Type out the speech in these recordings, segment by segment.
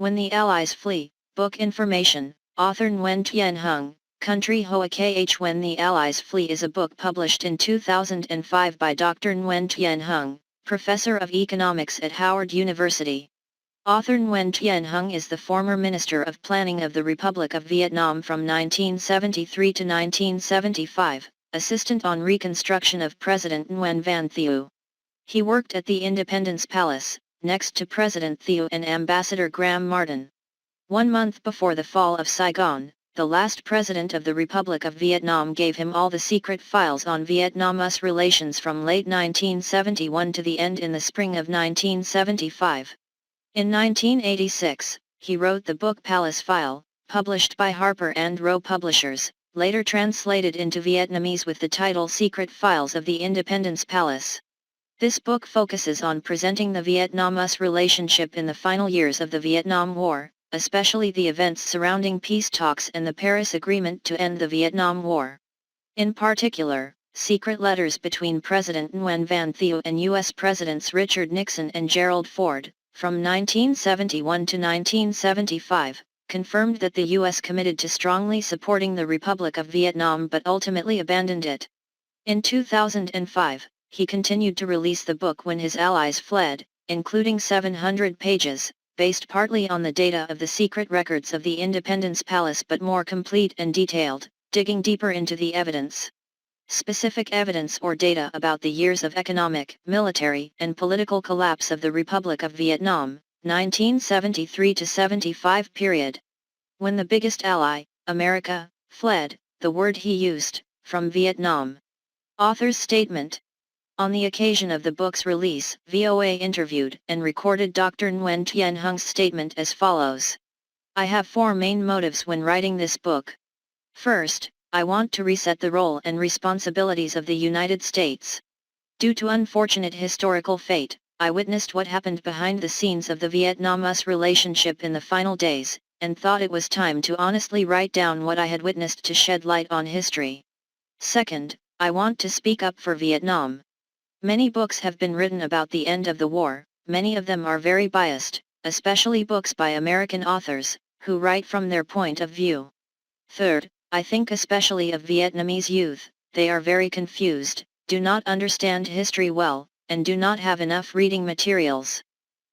When the Allies Flee, Book Information, author Nguyen Tien Hung, Country Hoa Kh. When the Allies Flee is a book published in 2005 by Dr. Nguyen Tien Hung, Professor of Economics at Howard University. Author Nguyen Tien Hung is the former Minister of Planning of the Republic of Vietnam from 1973 to 1975, assistant on reconstruction of President Nguyen Van Thieu. He worked at the Independence Palace, next to President Thieu and Ambassador Graham Martin. 1 month before the fall of Saigon, the last president of the Republic of Vietnam gave him all the secret files on Vietnam-US relations from late 1971 to the end in the spring of 1975. In 1986, he wrote the book Palace File, published by Harper Row Publishers, later translated into Vietnamese with the title Secret Files of the Independence Palace. This book focuses on presenting the Vietnam-US relationship in the final years of the Vietnam War, especially the events surrounding peace talks and the Paris Agreement to end the Vietnam War. In particular, secret letters between President Nguyen Van Thieu and U.S. Presidents Richard Nixon and Gerald Ford, from 1971 to 1975, confirmed that the U.S. committed to strongly supporting the Republic of Vietnam but ultimately abandoned it. In 2005, he continued to release the book When His Allies Fled, including 700 pages, based partly on the data of the secret records of the Independence Palace but more complete and detailed, digging deeper into the evidence. Specific evidence or data about the years of economic, military, and political collapse of the Republic of Vietnam, 1973 to 75 period. When the biggest ally, America, fled, the word he used, from Vietnam. Author's statement. On the occasion of the book's release, VOA interviewed and recorded Dr. Nguyen Tien Hung's statement as follows. I have 4 main motives when writing this book. First, I want to reset the role and responsibilities of the United States. Due to unfortunate historical fate, I witnessed what happened behind the scenes of the Vietnam-US relationship in the final days, and thought it was time to honestly write down what I had witnessed to shed light on history. Second, I want to speak up for Vietnam. Many books have been written about the end of the war, many of them are very biased, especially books by American authors, who write from their point of view. Third, I think especially of Vietnamese youth, they are very confused, do not understand history well, and do not have enough reading materials.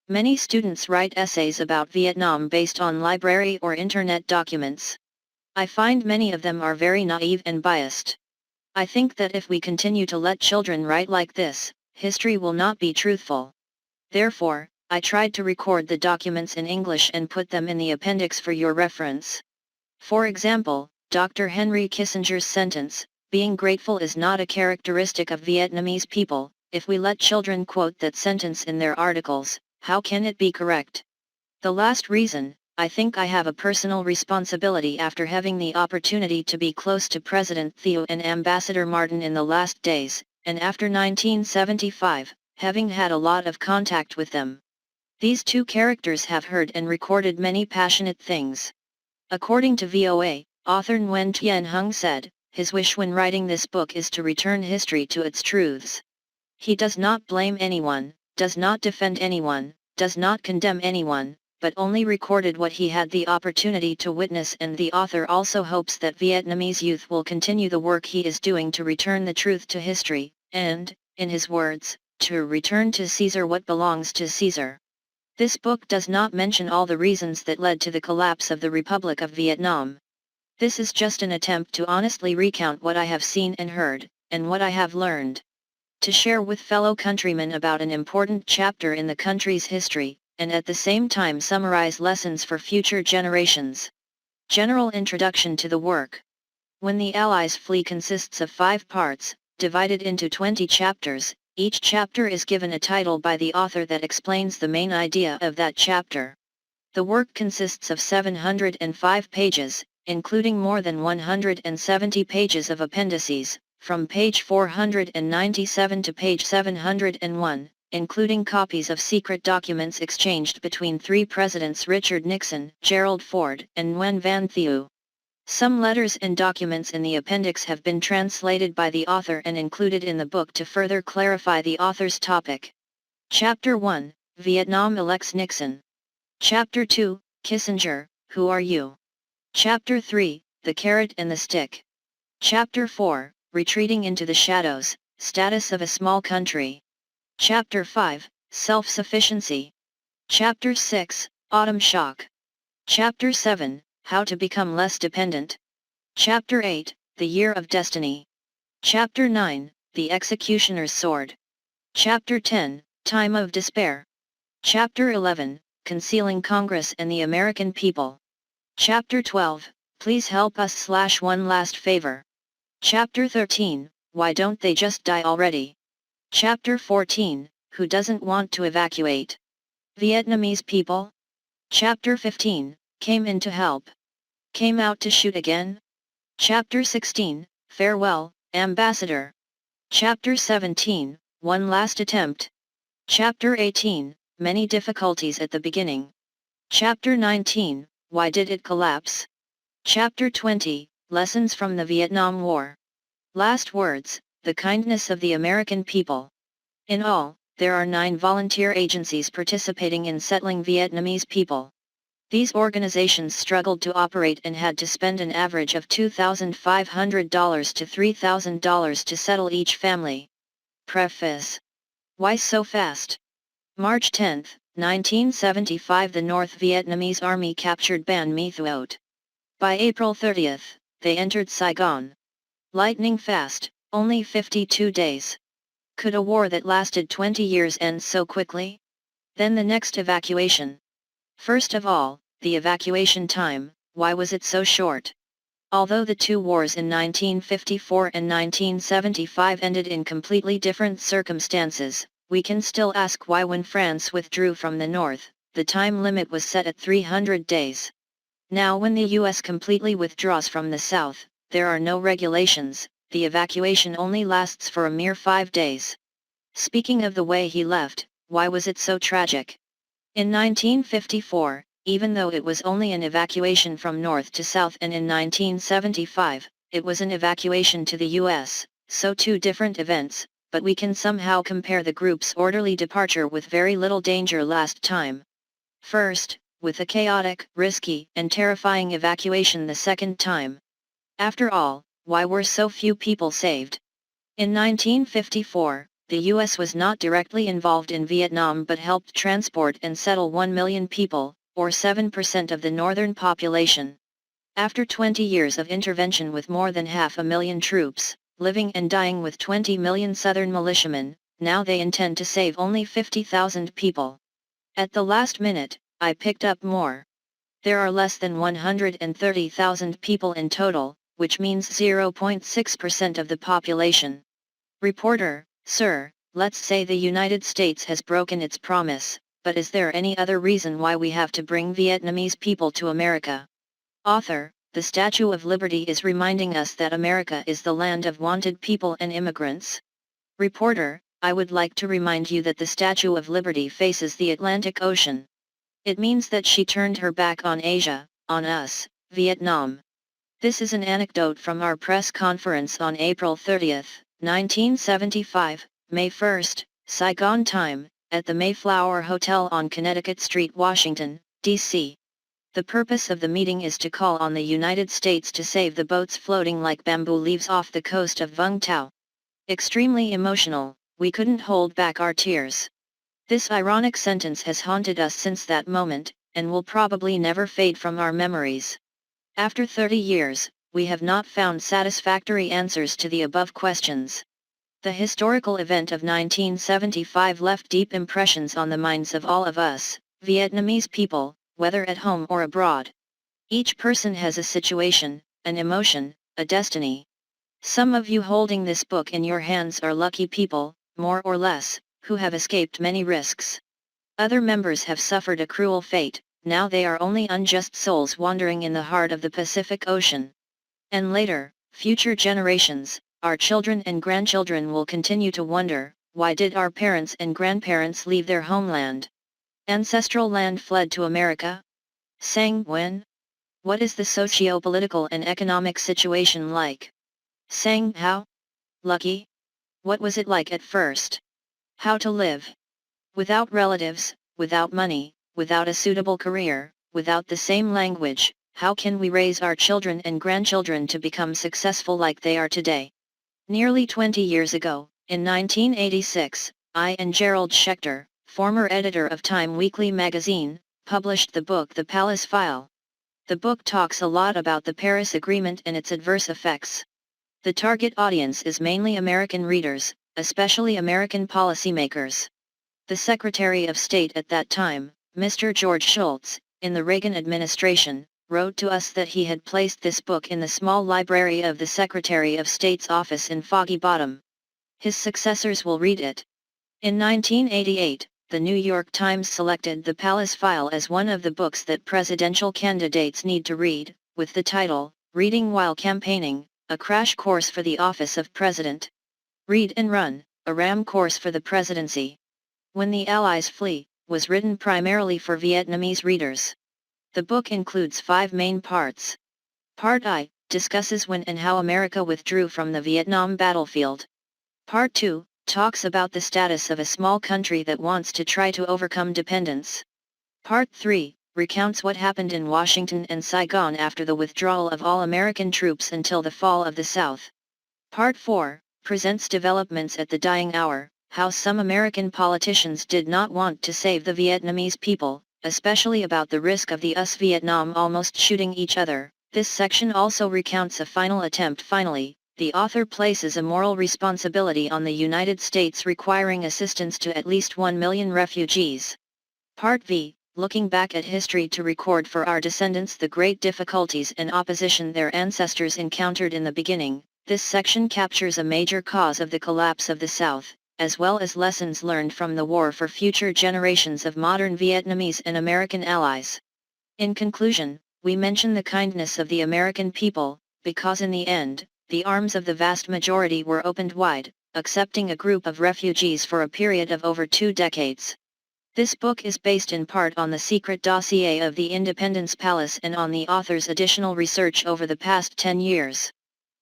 Many students write essays about Vietnam based on library or internet documents. I find many of them are very naive and biased. I think that if we continue to let children write like this, history will not be truthful. Therefore, I tried to record the documents in English and put them in the appendix for your reference. For example, Dr. Henry Kissinger's sentence, being grateful is not a characteristic of Vietnamese people. If we let children quote that sentence in their articles, how can it be correct? The last reason, I think I have a personal responsibility after having the opportunity to be close to President Thieu and Ambassador Martin in the last days, and after 1975, having had a lot of contact with them. These 2 characters have heard and recorded many passionate things. According to VOA, author Nguyen Tien Hung said, his wish when writing this book is to return history to its truths. He does not blame anyone, does not defend anyone, does not condemn anyone, but only recorded what he had the opportunity to witness, and the author also hopes that Vietnamese youth will continue the work he is doing to return the truth to history, and, in his words, to return to Caesar what belongs to Caesar. This book does not mention all the reasons that led to the collapse of the Republic of Vietnam. This is just an attempt to honestly recount what I have seen and heard, and what I have learned. To share with fellow countrymen about an important chapter in the country's history, and at the same time summarize lessons for future generations. General introduction to the work. When the Allies Flee consists of 5 parts, divided into 20 chapters, each chapter is given a title by the author that explains the main idea of that chapter. The work consists of 705 pages, including more than 170 pages of appendices, from page 497 to page 701, including copies of secret documents exchanged between 3 presidents Richard Nixon, Gerald Ford, and Nguyen Van Thieu. Some letters and documents in the appendix have been translated by the author and included in the book to further clarify the author's topic. Chapter 1, Vietnam elects Nixon. Chapter 2, Kissinger, who are you? Chapter 3, The Carrot and the Stick. Chapter 4, Retreating into the Shadows, Status of a Small Country. Chapter 5, Self-Sufficiency. Chapter 6, Autumn Shock. Chapter 7, How to Become Less Dependent. Chapter 8, The Year of Destiny. Chapter 9, The Executioner's Sword. Chapter 10, Time of Despair. Chapter 11, Concealing Congress and the American People. Chapter 12, Please help us / one last favor. Chapter 13, Why don't they just die already? Chapter 14, Who doesn't want to evacuate? Vietnamese people? Chapter 15, Came in to help. Came out to shoot again? Chapter 16, Farewell, Ambassador. Chapter 17, One last attempt. Chapter 18, Many difficulties at the beginning. Chapter 19, Why did it collapse? Chapter 20, Lessons from the Vietnam War. Last words, the kindness of the American people. In all, there are 9 volunteer agencies participating in settling Vietnamese people. These organizations struggled to operate and had to spend an average of $2,500 to $3,000 to settle each family. Preface. Why so fast? March 10, 1975, the North Vietnamese Army captured Ban My Thuot. By April 30, they entered Saigon. Lightning fast, only 52 days. Could a war that lasted 20 years end so quickly? Then the next evacuation. First of all, the evacuation time, why was it so short? Although the 2 wars in 1954 and 1975 ended in completely different circumstances, we can still ask why when France withdrew from the north, the time limit was set at 300 days. Now when the US completely withdraws from the south, there are no regulations, the evacuation only lasts for a mere 5 days. Speaking of the way he left, why was it so tragic? In 1954, even though it was only an evacuation from north to south, and in 1975, it was an evacuation to the US, so 2 different events, but we can somehow compare the group's orderly departure with very little danger last time. First, with a chaotic, risky, and terrifying evacuation the second time. After all, why were so few people saved? In 1954, the US was not directly involved in Vietnam but helped transport and settle 1 million people, or 7% of the northern population. After 20 years of intervention with more than 500,000 troops, living and dying with 20 million Southern militiamen, now they intend to save only 50,000 people. At the last minute, I picked up more. There are less than 130,000 people in total, which means 0.6% of the population. Reporter: Sir, let's say the United States has broken its promise, but is there any other reason why we have to bring Vietnamese people to America? Author: The Statue of Liberty is reminding us that America is the land of wanted people and immigrants. Reporter: I would like to remind you that the Statue of Liberty faces the Atlantic Ocean. It means that she turned her back on Asia, on us, Vietnam. This is an anecdote from our press conference on April 30, 1975, May 1, Saigon time, at the Mayflower Hotel on Connecticut Street, Washington, D.C. The purpose of the meeting is to call on the United States to save the boats floating like bamboo leaves off the coast of Vung Tau. Extremely emotional, we couldn't hold back our tears. This ironic sentence has haunted us since that moment, and will probably never fade from our memories. After 30 years, we have not found satisfactory answers to the above questions. The historical event of 1975 left deep impressions on the minds of all of us, Vietnamese people, whether at home or abroad. Each person has a situation, an emotion, a destiny. Some of you holding this book in your hands are lucky people, more or less, who have escaped many risks. Other members have suffered a cruel fate, now they are only unjust souls wandering in the heart of the Pacific Ocean. And later, future generations, our children and grandchildren will continue to wonder, why did our parents and grandparents leave their homeland? Ancestral land fled to America? Sang when? What is the socio-political and economic situation like? Sang how? Lucky? What was it like at first? How to live? Without relatives, without money, without a suitable career, without the same language, how can we raise our children and grandchildren to become successful like they are today? Nearly 20 years ago, in 1986, I and Gerald Schechter, former editor of Time Weekly magazine, published the book The Palace File. The book talks a lot about the Paris Agreement and its adverse effects. The target audience is mainly American readers, especially American policymakers. The Secretary of State at that time, Mr. George Shultz, in the Reagan administration, wrote to us that he had placed this book in the small library of the Secretary of State's office in Foggy Bottom. His successors will read it. In 1988, the New York Times selected The Palace File as one of the books that presidential candidates need to read, with the title, Reading While Campaigning, a Crash Course for the Office of President. Read and Run, a RAM course for the presidency. When the Allies Flee, was written primarily for Vietnamese readers. The book includes 5 main parts. Part I, discusses when and how America withdrew from the Vietnam battlefield. Part 2, talks about the status of a small country that wants to try to overcome dependence. Part 3, recounts what happened in Washington and Saigon after the withdrawal of all American troops until the fall of the South. Part 4, presents developments at the dying hour, how some American politicians did not want to save the Vietnamese people, especially about the risk of the US Vietnam almost shooting each other. This section also recounts a final attempt. Finally, the author places a moral responsibility on the United States requiring assistance to at least 1 million refugees. Part V, looking back at history to record for our descendants the great difficulties and opposition their ancestors encountered in the beginning. This section captures a major cause of the collapse of the South, as well as lessons learned from the war for future generations of modern Vietnamese and American allies. In conclusion, we mention the kindness of the American people, because in the end, the arms of the vast majority were opened wide, accepting a group of refugees for a period of over 2 decades. This book is based in part on the secret dossier of the Independence Palace and on the author's additional research over the past 10 years.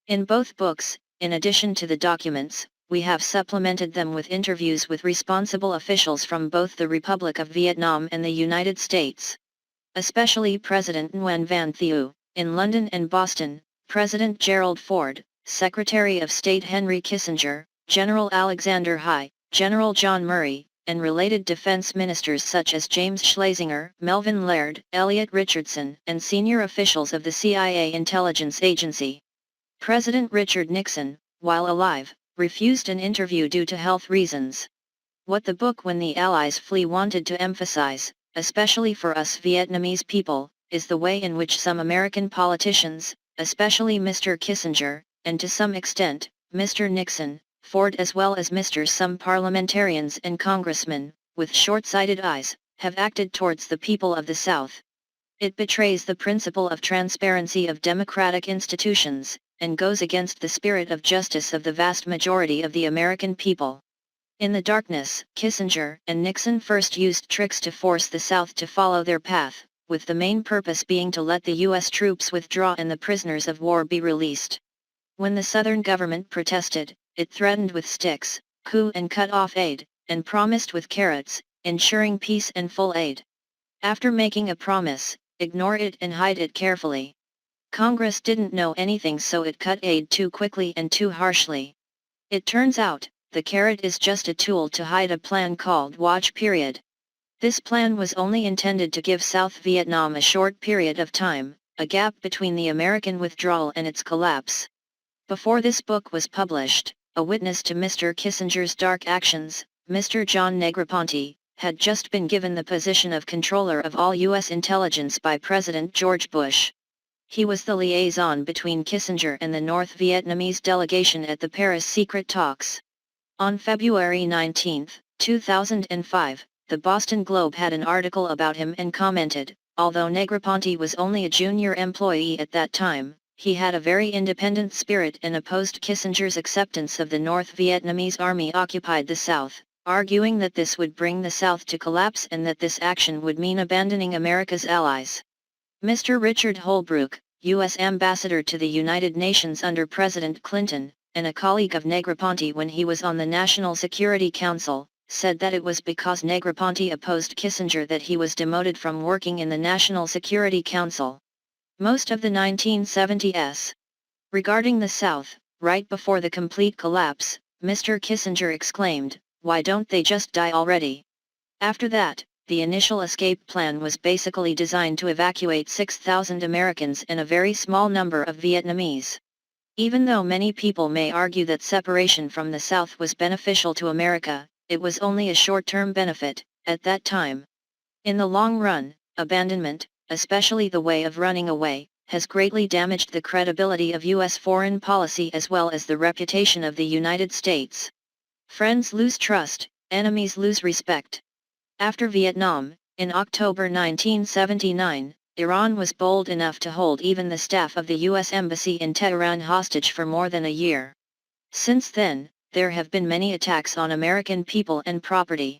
In both books, in addition to the documents, we have supplemented them with interviews with responsible officials from both the Republic of Vietnam and the United States. Especially President Nguyen Van Thieu, in London and Boston, President Gerald Ford, Secretary of State Henry Kissinger, General Alexander Hai, General John Murray, and related defense ministers such as James Schlesinger, Melvin Laird, Elliot Richardson, and senior officials of the CIA intelligence agency. President Richard Nixon, while alive, refused an interview due to health reasons. What the book When the Allies Flee wanted to emphasize, especially for us Vietnamese people, is the way in which some American politicians, especially Mr. Kissinger, and to some extent, Mr. Nixon, Ford as well as some parliamentarians and congressmen, with short-sighted eyes, have acted towards the people of the South. It betrays the principle of transparency of democratic institutions, and goes against the spirit of justice of the vast majority of the American people. In the darkness, Kissinger and Nixon first used tricks to force the South to follow their path, with the main purpose being to let the U.S. troops withdraw and the prisoners of war be released. When the Southern government protested, it threatened with sticks, coup and cut off aid, and promised with carrots, ensuring peace and full aid. After making a promise, ignore it and hide it carefully. Congress didn't know anything, so it cut aid too quickly and too harshly. It turns out, the carrot is just a tool to hide a plan called Watch Period. This plan was only intended to give South Vietnam a short period of time, a gap between the American withdrawal and its collapse. Before this book was published, a witness to Mr. Kissinger's dark actions, Mr. John Negroponte, had just been given the position of controller of all U.S. intelligence by President George Bush. He was the liaison between Kissinger and the North Vietnamese delegation at the Paris secret talks. On February 19, 2005, the Boston Globe had an article about him and commented, although Negroponte was only a junior employee at that time, he had a very independent spirit and opposed Kissinger's acceptance of the North Vietnamese army occupied the South, arguing that this would bring the South to collapse and that this action would mean abandoning America's allies. Mr. Richard Holbrooke, U.S. Ambassador to the United Nations under President Clinton, and a colleague of Negroponte when he was on the National Security Council, said that it was because Negroponte opposed Kissinger that he was demoted from working in the National Security Council. Most of the 1970s. Regarding the South, right before the complete collapse, Mr. Kissinger exclaimed, "Why don't they just die already?" After that, the initial escape plan was basically designed to evacuate 6,000 Americans and a very small number of Vietnamese. Even though many people may argue that separation from the South was beneficial to America, it was only a short-term benefit, at that time. In the long run, abandonment, especially the way of running away, has greatly damaged the credibility of U.S. foreign policy as well as the reputation of the United States. Friends lose trust, enemies lose respect. After Vietnam, in October 1979, Iran was bold enough to hold even the staff of the U.S. Embassy in Tehran hostage for more than a year. Since then, there have been many attacks on American people and property.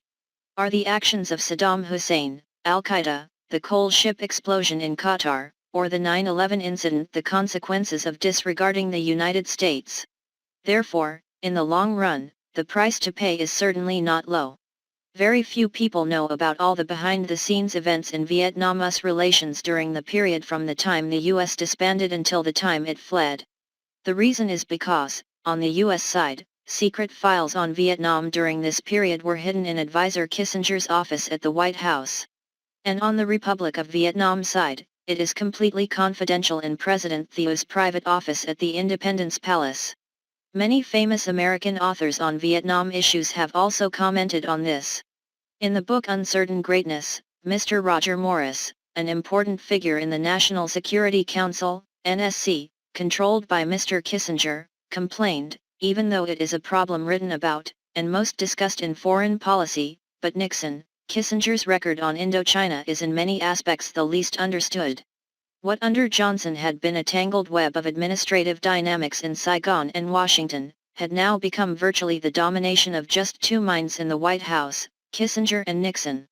Are the actions of Saddam Hussein, Al-Qaeda, the coal ship explosion in Qatar, or the 9/11 incident the consequences of disregarding the United States? Therefore, in the long run, the price to pay is certainly not low. Very few people know about all the behind-the-scenes events in Vietnam-US relations during the period from the time the U.S. disbanded until the time it fled. The reason is because, on the U.S. side, secret files on Vietnam during this period were hidden in Advisor Kissinger's office at the White House. And on the Republic of Vietnam side, it is completely confidential in President Thieu's private office at the Independence Palace. Many famous American authors on Vietnam issues have also commented on this. In the book Uncertain Greatness, Mr. Roger Morris, an important figure in the National Security Council, NSC, controlled by Mr. Kissinger, complained, even though it is a problem written about, and most discussed in foreign policy, but Nixon, Kissinger's record on Indochina is in many aspects the least understood. What under Johnson had been a tangled web of administrative dynamics in Saigon and Washington, had now become virtually the domination of just two minds in the White House, Kissinger and Nixon.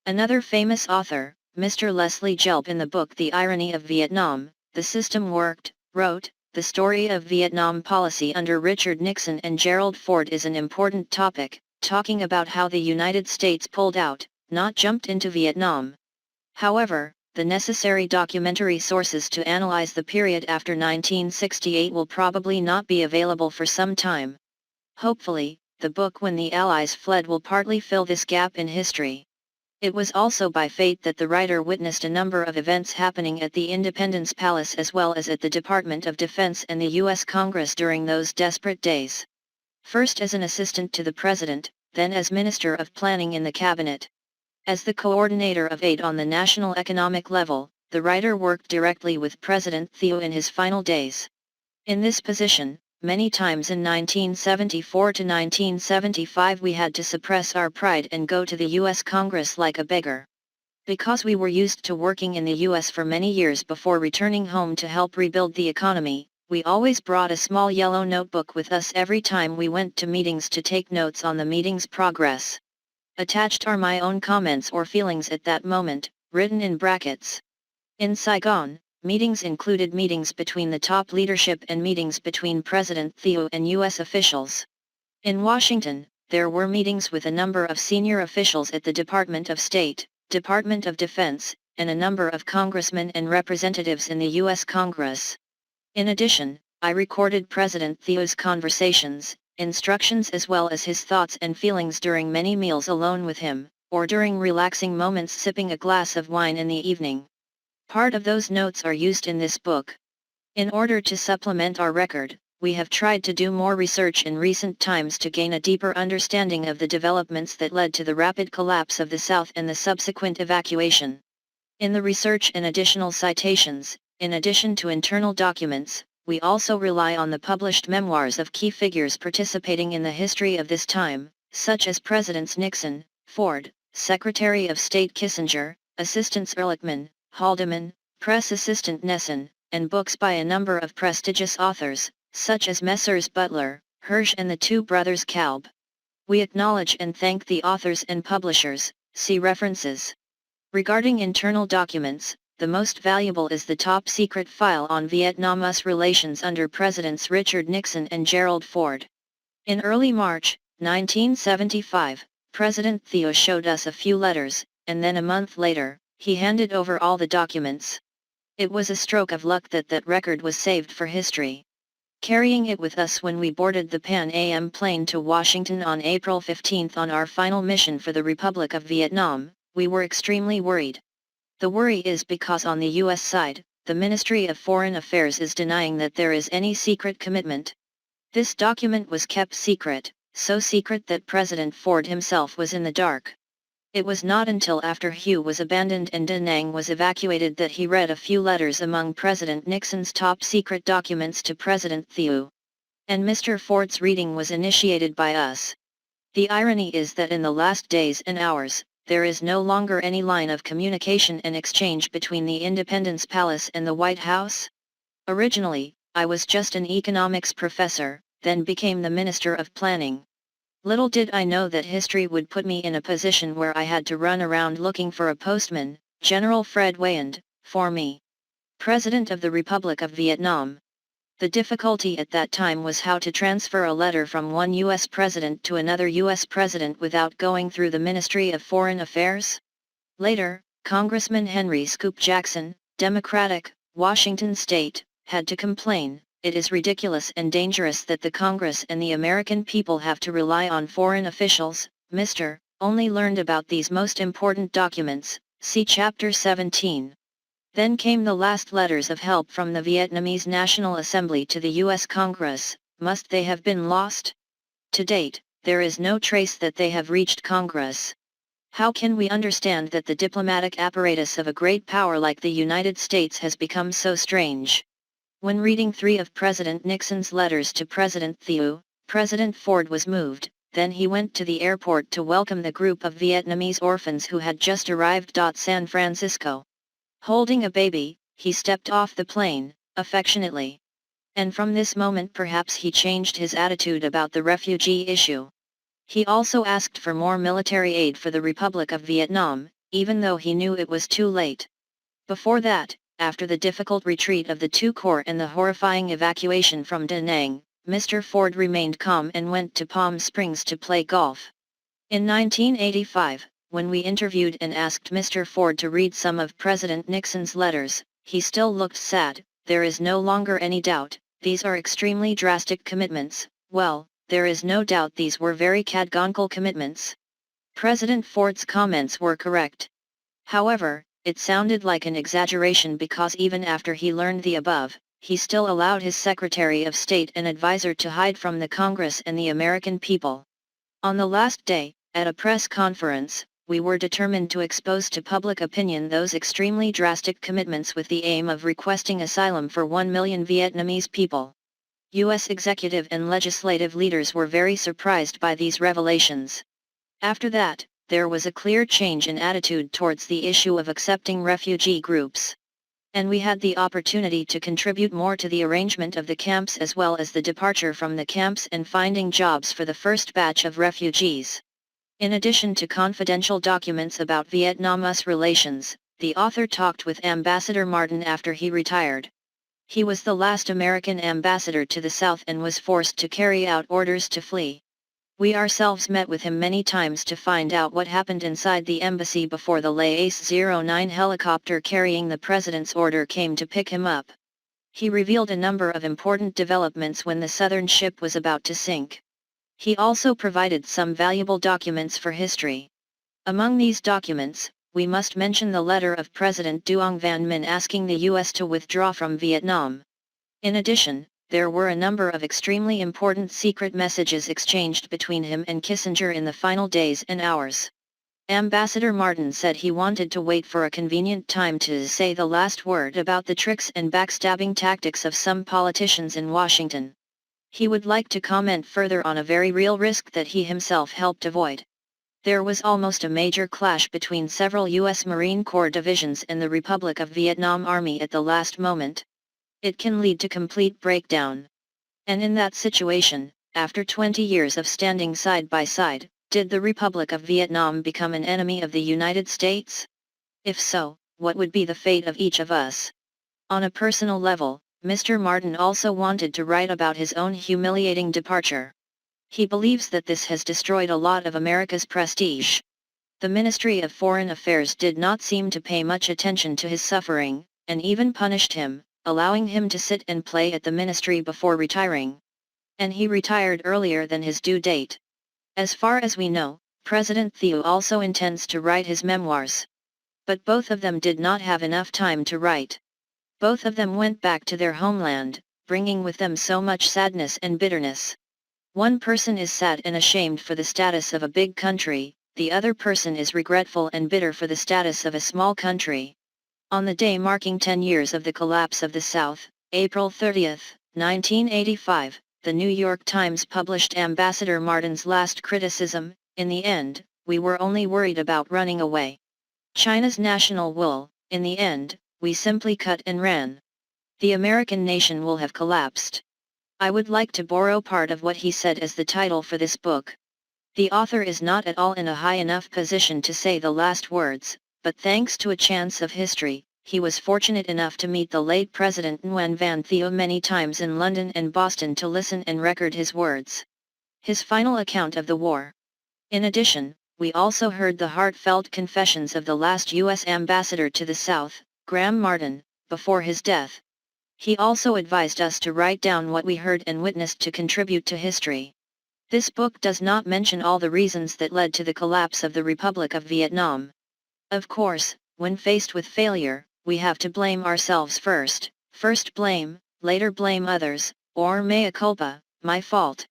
Another famous author, Mr. Leslie Gelb, in the book The Irony of Vietnam, The System Worked, wrote, "The story of Vietnam policy under Richard Nixon and Gerald Ford is an important topic, talking about how the United States pulled out, not jumped into Vietnam." However, the necessary documentary sources to analyze the period after 1968 will probably not be available for some time. Hopefully, the book When the Allies Fled will partly fill this gap in history. It was also by fate that the writer witnessed a number of events happening at the Independence Palace as well as at the Department of Defense and the U.S. Congress during those desperate days. First as an assistant to the President, then as Minister of Planning in the Cabinet. As the coordinator of aid on the national economic level, the writer worked directly with President Thieu in his final days. In this position, many times in 1974 to 1975 we had to suppress our pride and go to the U.S. Congress like a beggar. Because we were used to working in the U.S. for many years before returning home to help rebuild the economy, we always brought a small yellow notebook with us every time we went to meetings to take notes on the meeting's progress. Attached are my own comments or feelings at that moment, written in brackets. In Saigon, meetings included meetings between the top leadership and meetings between President Thieu and U.S. officials. In Washington, there were meetings with a number of senior officials at the Department of State, Department of Defense, and a number of congressmen and representatives in the U.S. Congress. In addition, I recorded President Thieu's conversations, instructions as well as his thoughts and feelings during many meals alone with him, or during relaxing moments sipping a glass of wine in the evening. Part of those notes are used in this book. In order to supplement our record, we have tried to do more research in recent times to gain a deeper understanding of the developments that led to the rapid collapse of the South and the subsequent evacuation. In the research and additional citations, in addition to internal documents, we also rely on the published memoirs of key figures participating in the history of this time, such as Presidents Nixon, Ford, Secretary of State Kissinger, Assistants Ehrlichman, Haldeman, Press Assistant Nesson, and books by a number of prestigious authors, such as Messrs. Butler, Hirsch and the two brothers Kalb. We acknowledge and thank the authors and publishers, see references. Regarding internal documents, the most valuable is the top-secret file on Vietnam-US relations under Presidents Richard Nixon and Gerald Ford. In early March, 1975, President Thieu showed us a few letters, and then a month later, he handed over all the documents. It was a stroke of luck that that record was saved for history. Carrying it with us when we boarded the Pan Am plane to Washington on April 15 on our final mission for the Republic of Vietnam, we were extremely worried. The worry is because on the U.S. side, the Ministry of Foreign Affairs is denying that there is any secret commitment. This document was kept secret, so secret that President Ford himself was in the dark. It was not until after Hue was abandoned and Da Nang was evacuated that he read a few letters among President Nixon's top-secret documents to President Thieu. And Mr. Ford's reading was initiated by us. The irony is that in the last days and hours, there is no longer any line of communication and exchange between the Independence Palace and the White House. Originally, I was just an economics professor, then became the Minister of Planning. Little did I know that history would put me in a position where I had to run around looking for a postman, General Fred Wayand, for me. President of the Republic of Vietnam. The difficulty at that time was how to transfer a letter from one U.S. president to another U.S. president without going through the Ministry of Foreign Affairs. Later, Congressman Henry Scoop Jackson, Democratic, Washington State, had to complain, "It is ridiculous and dangerous that the Congress and the American people have to rely on foreign officials, Mr. Only learned about these most important documents, see Chapter 17. Then came the last letters of help from the Vietnamese National Assembly to the U.S. Congress. Must they have been lost? To date, there is no trace that they have reached Congress. How can we understand that the diplomatic apparatus of a great power like the United States has become so strange? When reading 3 of President Nixon's letters to President Thieu, President Ford was moved. Then he went to the airport to welcome the group of Vietnamese orphans who had just arrived. San Francisco. Holding a baby, he stepped off the plane, affectionately. And from this moment perhaps he changed his attitude about the refugee issue. He also asked for more military aid for the Republic of Vietnam, even though he knew it was too late. Before that, after the difficult retreat of the 2 Corps and the horrifying evacuation from Da Nang, Mr. Ford remained calm and went to Palm Springs to play golf. In 1985, when we interviewed and asked Mr. Ford to read some of President Nixon's letters, he still looked sad. There is no longer any doubt, these are extremely drastic commitments. Well, there is no doubt these were very categorical commitments. President Ford's comments were correct. However, it sounded like an exaggeration because even after he learned the above, he still allowed his Secretary of State and advisor to hide from the Congress and the American people. On the last day, at a press conference, we were determined to expose to public opinion those extremely drastic commitments with the aim of requesting asylum for 1 million Vietnamese people. U.S. executive and legislative leaders were very surprised by these revelations. After that, there was a clear change in attitude towards the issue of accepting refugee groups. And we had the opportunity to contribute more to the arrangement of the camps as well as the departure from the camps and finding jobs for the first batch of refugees. In addition to confidential documents about Vietnam-US relations, the author talked with Ambassador Martin after he retired. He was the last American ambassador to the South and was forced to carry out orders to flee. We ourselves met with him many times to find out what happened inside the embassy before the LA-ACE-09 helicopter carrying the president's order came to pick him up. He revealed a number of important developments when the southern ship was about to sink. He also provided some valuable documents for history. Among these documents, we must mention the letter of President Nguyen Van Thieu asking the U.S. to withdraw from Vietnam. In addition, there were a number of extremely important secret messages exchanged between him and Kissinger in the final days and hours. Ambassador Martin said he wanted to wait for a convenient time to say the last word about the tricks and backstabbing tactics of some politicians in Washington. He would like to comment further on a very real risk that he himself helped avoid. There was almost a major clash between several U.S. Marine Corps divisions and the Republic of Vietnam Army at the last moment. It can lead to complete breakdown. And in that situation, after 20 years of standing side by side, did the Republic of Vietnam become an enemy of the United States? If so, what would be the fate of each of us? On a personal level, Mr. Martin also wanted to write about his own humiliating departure. He believes that this has destroyed a lot of America's prestige. The Ministry of Foreign Affairs did not seem to pay much attention to his suffering, and even punished him, allowing him to sit and play at the ministry before retiring. And he retired earlier than his due date. As far as we know, President Thieu also intends to write his memoirs. But both of them did not have enough time to write. Both of them went back to their homeland, bringing with them so much sadness and bitterness. One person is sad and ashamed for the status of a big country, the other person is regretful and bitter for the status of a small country. On the day marking 10 years of the collapse of the South, April 30, 1985, the New York Times published Ambassador Martin's last criticism, "In the end, we were only worried about running away. China's national wool, in the end, we simply cut and ran. The American nation will have collapsed." I would like to borrow part of what he said as the title for this book. The author is not at all in a high enough position to say the last words, but thanks to a chance of history, he was fortunate enough to meet the late President Nguyen Van Thieu many times in London and Boston to listen and record his words. His final account of the war. In addition, we also heard the heartfelt confessions of the last U.S. ambassador to the South, Graham Martin, before his death. He also advised us to write down what we heard and witnessed to contribute to history. This book does not mention all the reasons that led to the collapse of the Republic of Vietnam. Of course, when faced with failure, we have to blame ourselves first blame, later blame others, or mea culpa, my fault.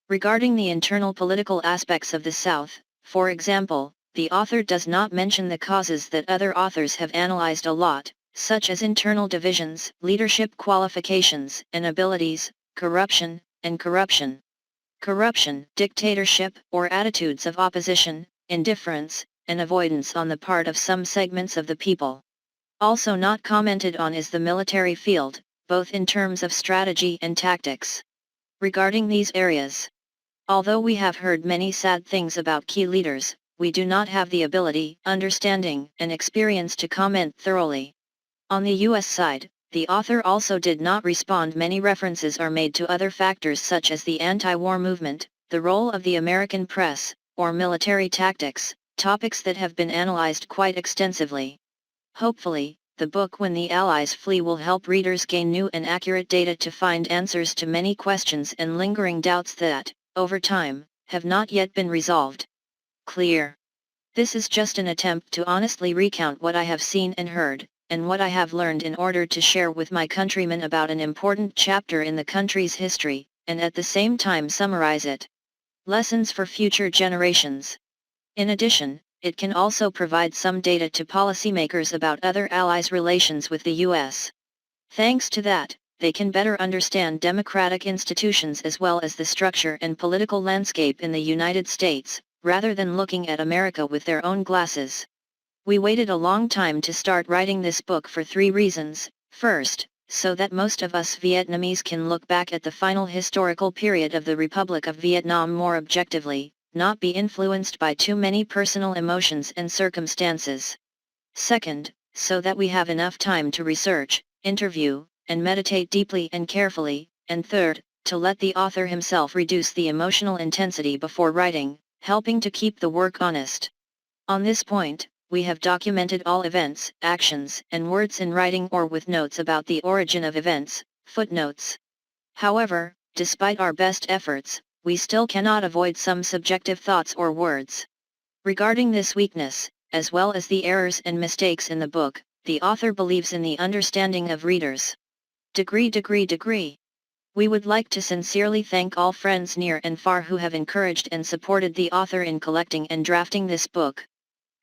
Regarding the internal political aspects of the South, for example, the author does not mention the causes that other authors have analyzed a lot, such as internal divisions, leadership qualifications and abilities, corruption, and corruption. Corruption, dictatorship, or attitudes of opposition, indifference, and avoidance on the part of some segments of the people. Also not commented on is the military field, both in terms of strategy and tactics. Regarding these areas, although we have heard many sad things about key leaders, we do not have the ability, understanding, and experience to comment thoroughly. On the U.S. side, the author also did not respond. Many references are made to other factors such as the anti-war movement, the role of the American press, or military tactics, topics that have been analyzed quite extensively. Hopefully, the book When the Allies Flee will help readers gain new and accurate data to find answers to many questions and lingering doubts that, over time, have not yet been resolved. Clear. This is just an attempt to honestly recount what I have seen and heard, and what I have learned in order to share with my countrymen about an important chapter in the country's history, and at the same time summarize it. Lessons for future generations. In addition, it can also provide some data to policymakers about other allies' relations with the U.S. Thanks to that, they can better understand democratic institutions as well as the structure and political landscape in the United States, rather than looking at America with their own glasses. We waited a long time to start writing this book for 3 reasons. First, so that most of us Vietnamese can look back at the final historical period of the Republic of Vietnam more objectively, not be influenced by too many personal emotions and circumstances. Second, so that we have enough time to research, interview, and meditate deeply and carefully, and third, to let the author himself reduce the emotional intensity before writing, helping to keep the work honest. On this point, we have documented all events, actions, and words in writing or with notes about the origin of events, footnotes. However, despite our best efforts, we still cannot avoid some subjective thoughts or words. Regarding this weakness, as well as the errors and mistakes in the book, the author believes in the understanding of readers. Degree. We would like to sincerely thank all friends near and far who have encouraged and supported the author in collecting and drafting this book.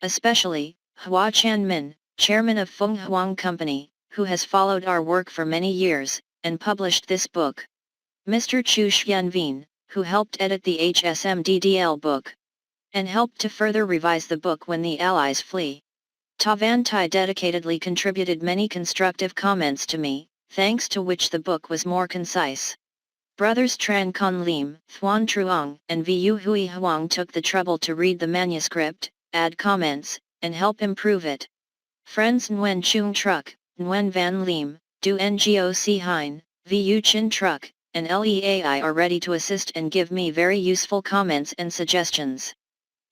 Especially, Hua Chan Min, chairman of Fung Huang Company, who has followed our work for many years, and published this book. Mr. Chu Xian Vien, who helped edit the HSMDDL book, and helped to further revise the book When the Allies Flee. Ta Van Tai dedicatedly contributed many constructive comments to me, thanks to which the book was more concise. Brothers Tran Con Lim, Thuan Truong, and Vu Hui Huang took the trouble to read the manuscript, add comments, and help improve it. Friends Nguyen Chung Truc, Nguyen Van Lim, Du Ngoc Hein, Vu Chin Truc, and LEAI are ready to assist and give me very useful comments and suggestions.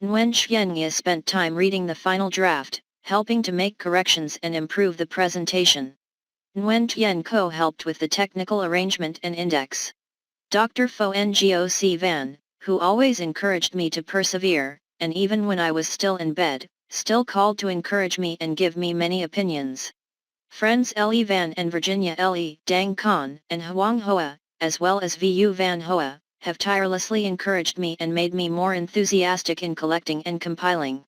Nguyen Tien Hung spent time reading the final draft, helping to make corrections and improve the presentation. Nguyen Tien Hung helped with the technical arrangement and index. Dr. Pho Ngoc Van, who always encouraged me to persevere, and even when I was still in bed, still called to encourage me and give me many opinions. Friends L.E. Van and Virginia L.E. Dang Con and Hoang Hoa, as well as V.U. Van Hoa, have tirelessly encouraged me and made me more enthusiastic in collecting and compiling.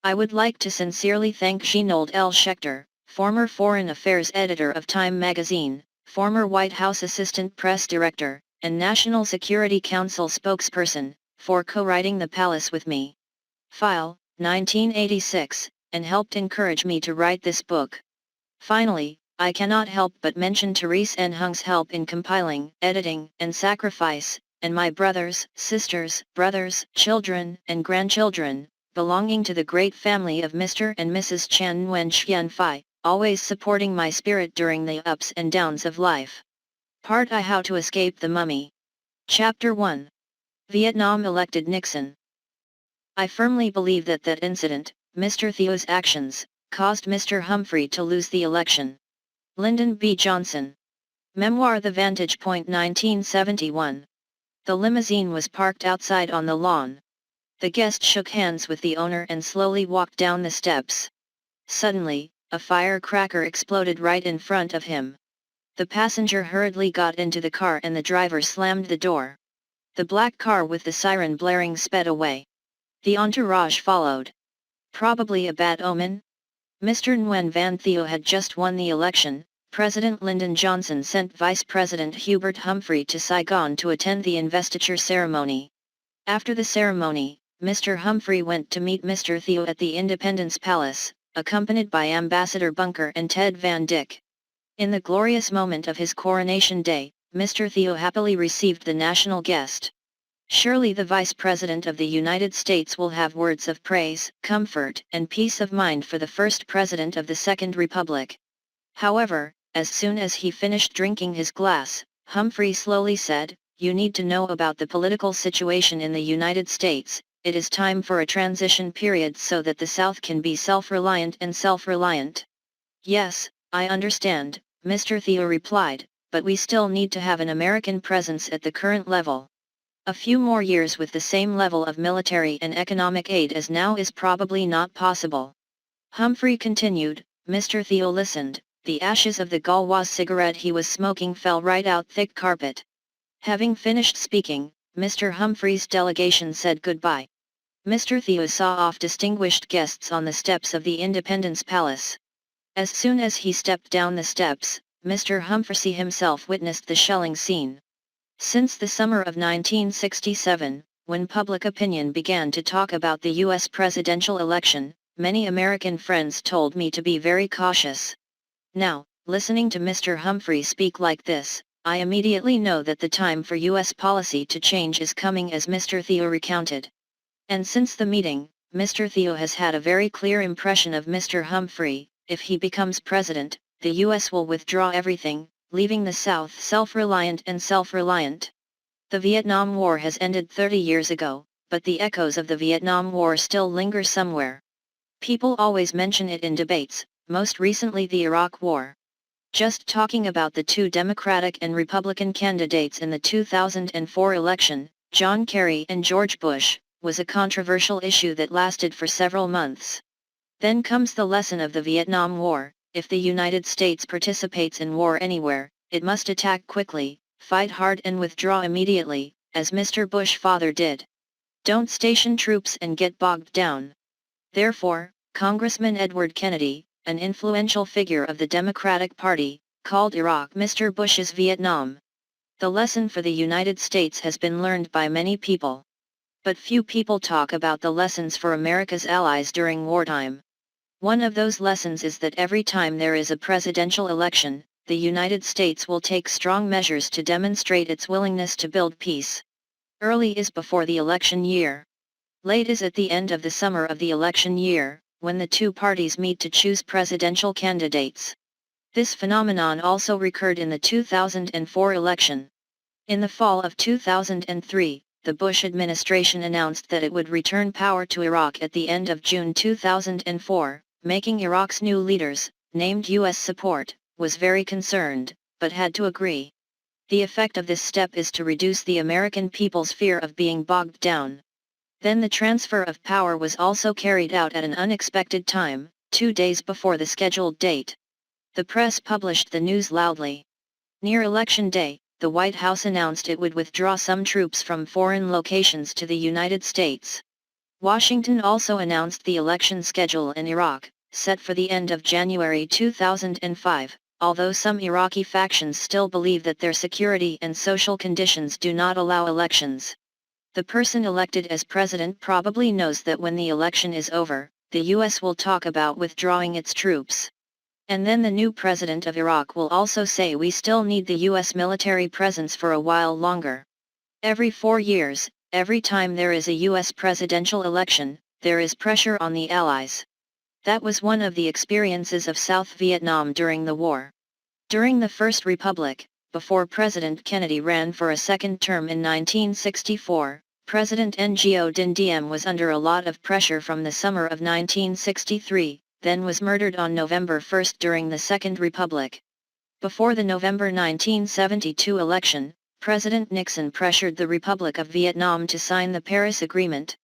I would like to sincerely thank Jeanold L. Schechter, former Foreign Affairs editor of Time magazine, former White House Assistant Press Director, and National Security Council spokesperson, for co-writing The Palace with me. File, 1986, and helped encourage me to write this book. Finally, I cannot help but mention Therese N. Hung's help in compiling, editing, and sacrifice, and my brothers, sisters, brothers, children, and grandchildren, belonging to the great family of Mr. and Mrs. Chan Nguyen Tien Phi, always supporting my spirit during the ups and downs of life. Part I: How to Escape the Mummy. Chapter 1. Vietnam elected Nixon. I firmly believe that incident, Mr. Thieu's actions, caused Mr. Humphrey to lose the election. Lyndon B. Johnson. Memoir: The Vantage Point, 1971. The limousine was parked outside on the lawn. The guest shook hands with the owner and slowly walked down the steps. Suddenly, a firecracker exploded right in front of him. The passenger hurriedly got into the car and the driver slammed the door. The black car with the siren blaring sped away. The entourage followed. Probably a bad omen? Mr. Nguyen Van Thieu had just won the election. President Lyndon Johnson sent Vice President Hubert Humphrey to Saigon to attend the investiture ceremony. After the ceremony, Mr. Humphrey went to meet Mr. Thieu at the Independence Palace, accompanied by Ambassador Bunker and Ted Van Dyck. In the glorious moment of his coronation day, Mr. Thieu happily received the national guest. Surely the Vice President of the United States will have words of praise, comfort, and peace of mind for the first President of the Second Republic. However, as soon as he finished drinking his glass, Humphrey slowly said, "You need to know about the political situation in the United States. It is time for a transition period so that the South can be self-reliant and self-reliant." "Yes, I understand," Mr. Thieu replied, "but we still need to have an American presence at the current level. A few more years with the same level of military and economic aid as now is probably not possible." Humphrey continued. Mr. Thieu listened. The ashes of the Gauloise cigarette he was smoking fell right out thick carpet. Having finished speaking, Mr. Humphrey's delegation said goodbye. Mr. Thieu saw off distinguished guests on the steps of the Independence Palace. As soon as he stepped down the steps, Mr. Humphrey himself witnessed the shelling scene. Since the summer of 1967, when public opinion began to talk about the U.S. presidential election, many American friends told me to be very cautious. Now, listening to Mr. Humphrey speak like this, I immediately know that the time for U.S. policy to change is coming, as Mr. Thieu recounted. And since the meeting, Mr. Thieu has had a very clear impression of Mr. Humphrey. If he becomes president, the U.S. will withdraw everything, leaving the South self-reliant and self-reliant. The Vietnam War has ended 30 years ago, but the echoes of the Vietnam War still linger somewhere. People always mention it in debates, most recently the Iraq War. Just talking about the two Democratic and Republican candidates in the 2004 election, John Kerry and George Bush, was a controversial issue that lasted for several months. Then comes the lesson of the Vietnam War: if the United States participates in war anywhere, it must attack quickly, fight hard and withdraw immediately, as Mr. Bush father did. Don't station troops and get bogged down. Therefore, Congressman Edward Kennedy, an influential figure of the Democratic Party, called Iraq Mr. Bush's Vietnam. The lesson for the United States has been learned by many people. But few people talk about the lessons for America's allies during wartime. One of those lessons is that every time there is a presidential election, the United States will take strong measures to demonstrate its willingness to build peace. Early is before the election year. Late is at the end of the summer of the election year, when the two parties meet to choose presidential candidates. This phenomenon also recurred in the 2004 election. In the fall of 2003, the Bush administration announced that it would return power to Iraq at the end of June 2004, making Iraq's new leaders, named U.S. support, was very concerned, but had to agree. The effect of this step is to reduce the American people's fear of being bogged down. Then the transfer of power was also carried out at an unexpected time, 2 days before the scheduled date. The press published the news loudly. Near Election Day, the White House announced it would withdraw some troops from foreign locations to the United States. Washington also announced the election schedule in Iraq, set for the end of January 2005, although some Iraqi factions still believe that their security and social conditions do not allow elections. The person elected as president probably knows that when the election is over, the U.S. will talk about withdrawing its troops. And then the new president of Iraq will also say we still need the U.S. military presence for a while longer. Every 4 years, every time there is a U.S. presidential election, there is pressure on the Allies. That was one of the experiences of South Vietnam during the war. During the First Republic, before President Kennedy ran for a second term in 1964, President Ngo Dinh Diem was under a lot of pressure from the summer of 1963, then was murdered on November 1 during the Second Republic. Before the November 1972 election, President Nixon pressured the Republic of Vietnam to sign the Paris Agreement.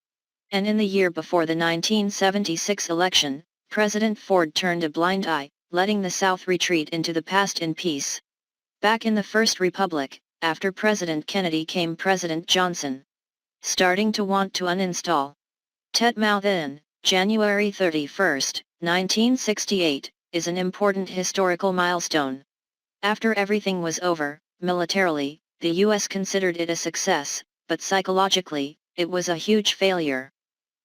And in the year before the 1976 election, President Ford turned a blind eye, letting the South retreat into the past in peace. Back in the First Republic, after President Kennedy came President Johnson. Starting to want to uninstall Tet Mao Then, January 31, 1968, is an important historical milestone. After everything was over, militarily, the U.S. considered it a success, but psychologically, it was a huge failure.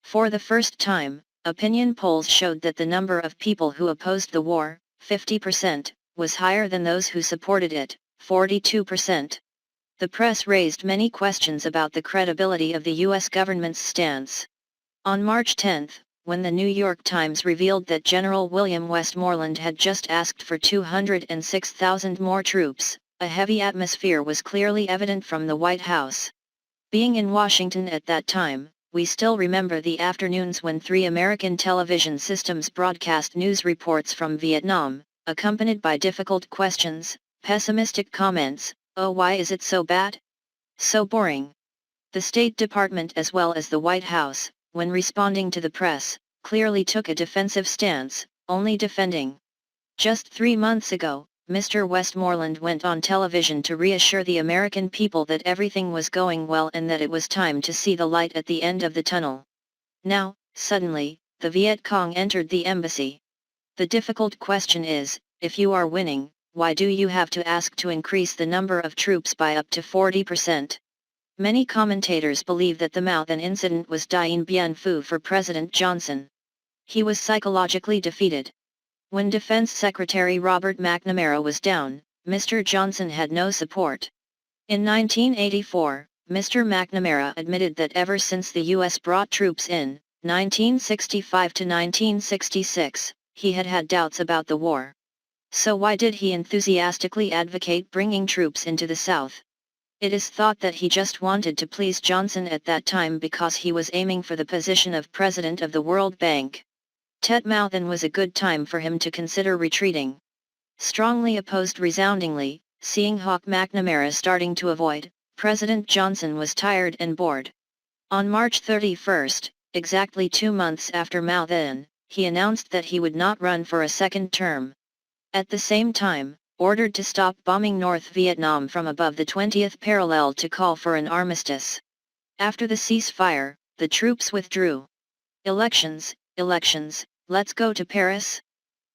For the first time, opinion polls showed that the number of people who opposed the war, 50%, was higher than those who supported it, 42%. The press raised many questions about the credibility of the U.S. government's stance. On March 10, when the New York Times revealed that General William Westmoreland had just asked for 206,000 more troops, a heavy atmosphere was clearly evident from the White House. Being in Washington at that time, we still remember the afternoons when 3 American television systems broadcast news reports from Vietnam, accompanied by difficult questions, pessimistic comments, "Oh, why is it so bad? So boring." The State Department as well as the White House, when responding to the press, clearly took a defensive stance, only defending. Just 3 months ago, Mr. Westmoreland went on television to reassure the American people that everything was going well and that it was time to see the light at the end of the tunnel. Now, suddenly, the Viet Cong entered the embassy. The difficult question is, if you are winning, why do you have to ask to increase the number of troops by up to 40%? Many commentators believe that the Mao Then incident was Dien Bien Phu for President Johnson. He was psychologically defeated. When Defense Secretary Robert McNamara was down, Mr. Johnson had no support. In 1984, Mr. McNamara admitted that ever since the U.S. brought troops in, 1965 to 1966, he had had doubts about the war. So why did he enthusiastically advocate bringing troops into the South? It is thought that he just wanted to please Johnson at that time because he was aiming for the position of President of the World Bank. Tet Mao Then was a good time for him to consider retreating. Strongly opposed resoundingly, seeing Hawk McNamara starting to avoid, President Johnson was tired and bored. On March 31, exactly 2 months after Mao Then, he announced that he would not run for a second term. At the same time, ordered to stop bombing North Vietnam from above the 20th parallel to call for an armistice. After the ceasefire, the troops withdrew. Elections, let's go to Paris?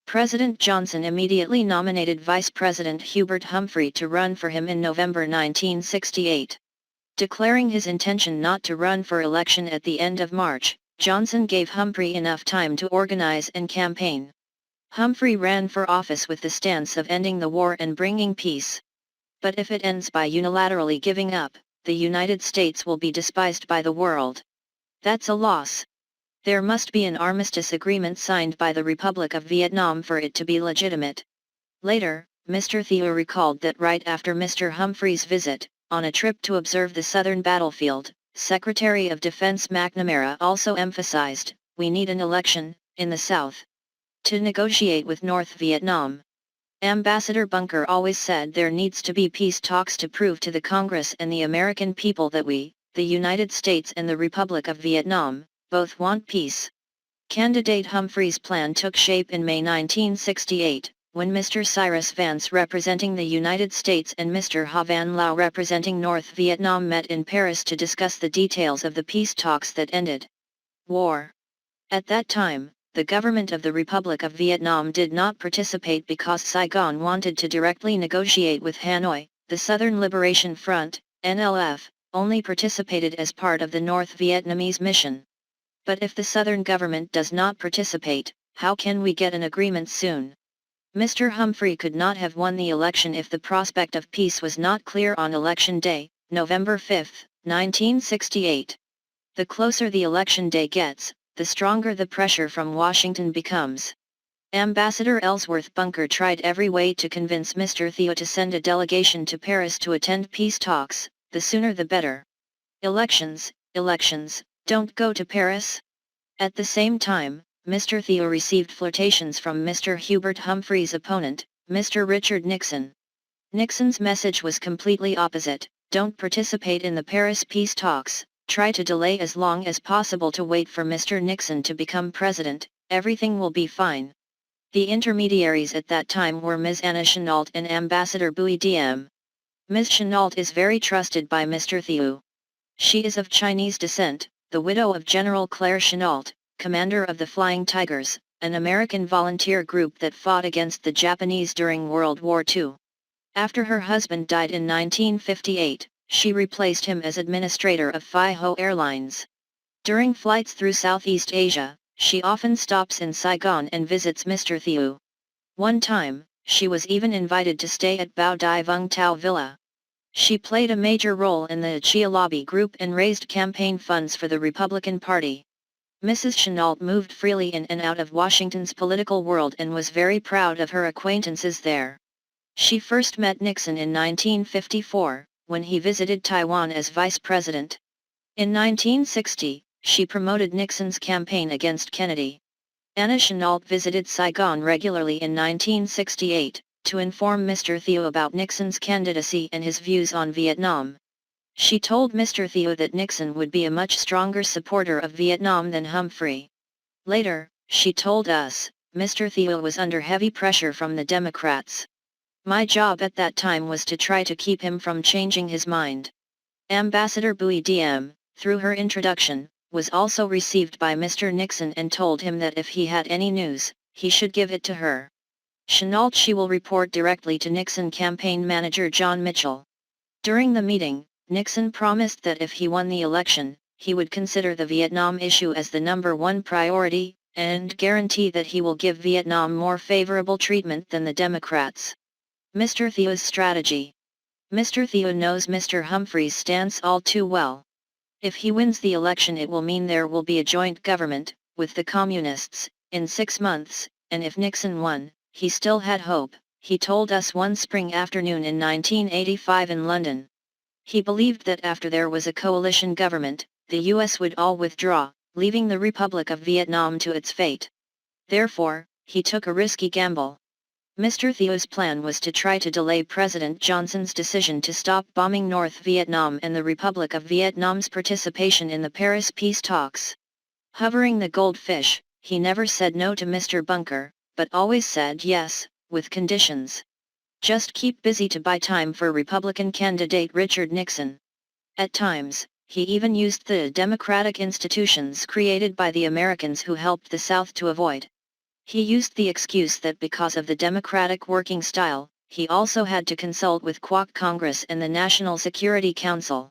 President Johnson immediately nominated Vice President Hubert Humphrey to run for him in November 1968. Declaring his intention not to run for election at the end of March, Johnson gave Humphrey enough time to organize and campaign. Humphrey ran for office with the stance of ending the war and bringing peace. But if it ends by unilaterally giving up, the United States will be despised by the world. That's a loss. There must be an armistice agreement signed by the Republic of Vietnam for it to be legitimate. Later, Mr. Thieu recalled that right after Mr. Humphrey's visit, on a trip to observe the southern battlefield, Secretary of Defense McNamara also emphasized, "We need an election, in the South, to negotiate with North Vietnam." Ambassador Bunker always said there needs to be peace talks to prove to the Congress and the American people that we, the United States and the Republic of Vietnam, both want peace. Candidate Humphrey's plan took shape in May 1968, when Mr. Cyrus Vance representing the United States and Mr. Ha Van Lao representing North Vietnam met in Paris to discuss the details of the peace talks that ended war. At that time, the government of the Republic of Vietnam did not participate because Saigon wanted to directly negotiate with Hanoi. The Southern Liberation Front, NLF, only participated as part of the North Vietnamese mission. But if the Southern government does not participate, how can we get an agreement soon? Mr. Humphrey could not have won the election if the prospect of peace was not clear on Election Day, November 5, 1968. The closer the election day gets, the stronger the pressure from Washington becomes. Ambassador Ellsworth Bunker tried every way to convince Mr. Thieu to send a delegation to Paris to attend peace talks, the sooner the better. Elections, don't go to Paris? At the same time, Mr. Thieu received flirtations from Mr. Hubert Humphrey's opponent, Mr. Richard Nixon. Nixon's message was completely opposite: don't participate in the Paris peace talks, try to delay as long as possible to wait for Mr. Nixon to become president, everything will be fine. The intermediaries at that time were Ms. Anna Chennault and Ambassador Bui Diem. Ms. Chennault is very trusted by Mr. Thieu. She is of Chinese descent, the widow of General Claire Chennault, commander of the Flying Tigers, an American volunteer group that fought against the Japanese during World War II. After her husband died in 1958, she replaced him as administrator of Phi Ho Airlines. During flights through Southeast Asia, she often stops in Saigon and visits Mr. Thieu. One time, she was even invited to stay at Bao Dai Vung Tau Villa. She played a major role in the Chia lobby group and raised campaign funds for the Republican Party. Mrs. Chennault moved freely in and out of Washington's political world and was very proud of her acquaintances there. She first met Nixon in 1954, when he visited Taiwan as vice president. In 1960, she promoted Nixon's campaign against Kennedy. Anna Chennault visited Saigon regularly in 1968, to inform Mr. Thieu about Nixon's candidacy and his views on Vietnam. She told Mr. Thieu that Nixon would be a much stronger supporter of Vietnam than Humphrey. Later, she told us, Mr. Thieu was under heavy pressure from the Democrats. My job at that time was to try to keep him from changing his mind. Ambassador Bui Diem, through her introduction, was also received by Mr. Nixon and told him that if he had any news, he should give it to her. Chennault she will report directly to Nixon campaign manager John Mitchell. During the meeting, Nixon promised that if he won the election, he would consider the Vietnam issue as the #1 priority, and guarantee that he will give Vietnam more favorable treatment than the Democrats. Mr. Thieu's strategy. Mr. Thieu knows Mr. Humphrey's stance all too well. If he wins the election, it will mean there will be a joint government, with the Communists, in 6 months, and if Nixon won, he still had hope, he told us one spring afternoon in 1985 in London. He believed that after there was a coalition government, the US would all withdraw, leaving the Republic of Vietnam to its fate. Therefore, he took a risky gamble. Mr. Thieu's plan was to try to delay President Johnson's decision to stop bombing North Vietnam and the Republic of Vietnam's participation in the Paris peace talks. Hovering the goldfish, he never said no to Mr. Bunker, but always said yes, with conditions. Just keep busy to buy time for Republican candidate Richard Nixon. At times, he even used the democratic institutions created by the Americans who helped the South to avoid. He used the excuse that because of the democratic working style, he also had to consult with Kwok Congress and the National Security Council.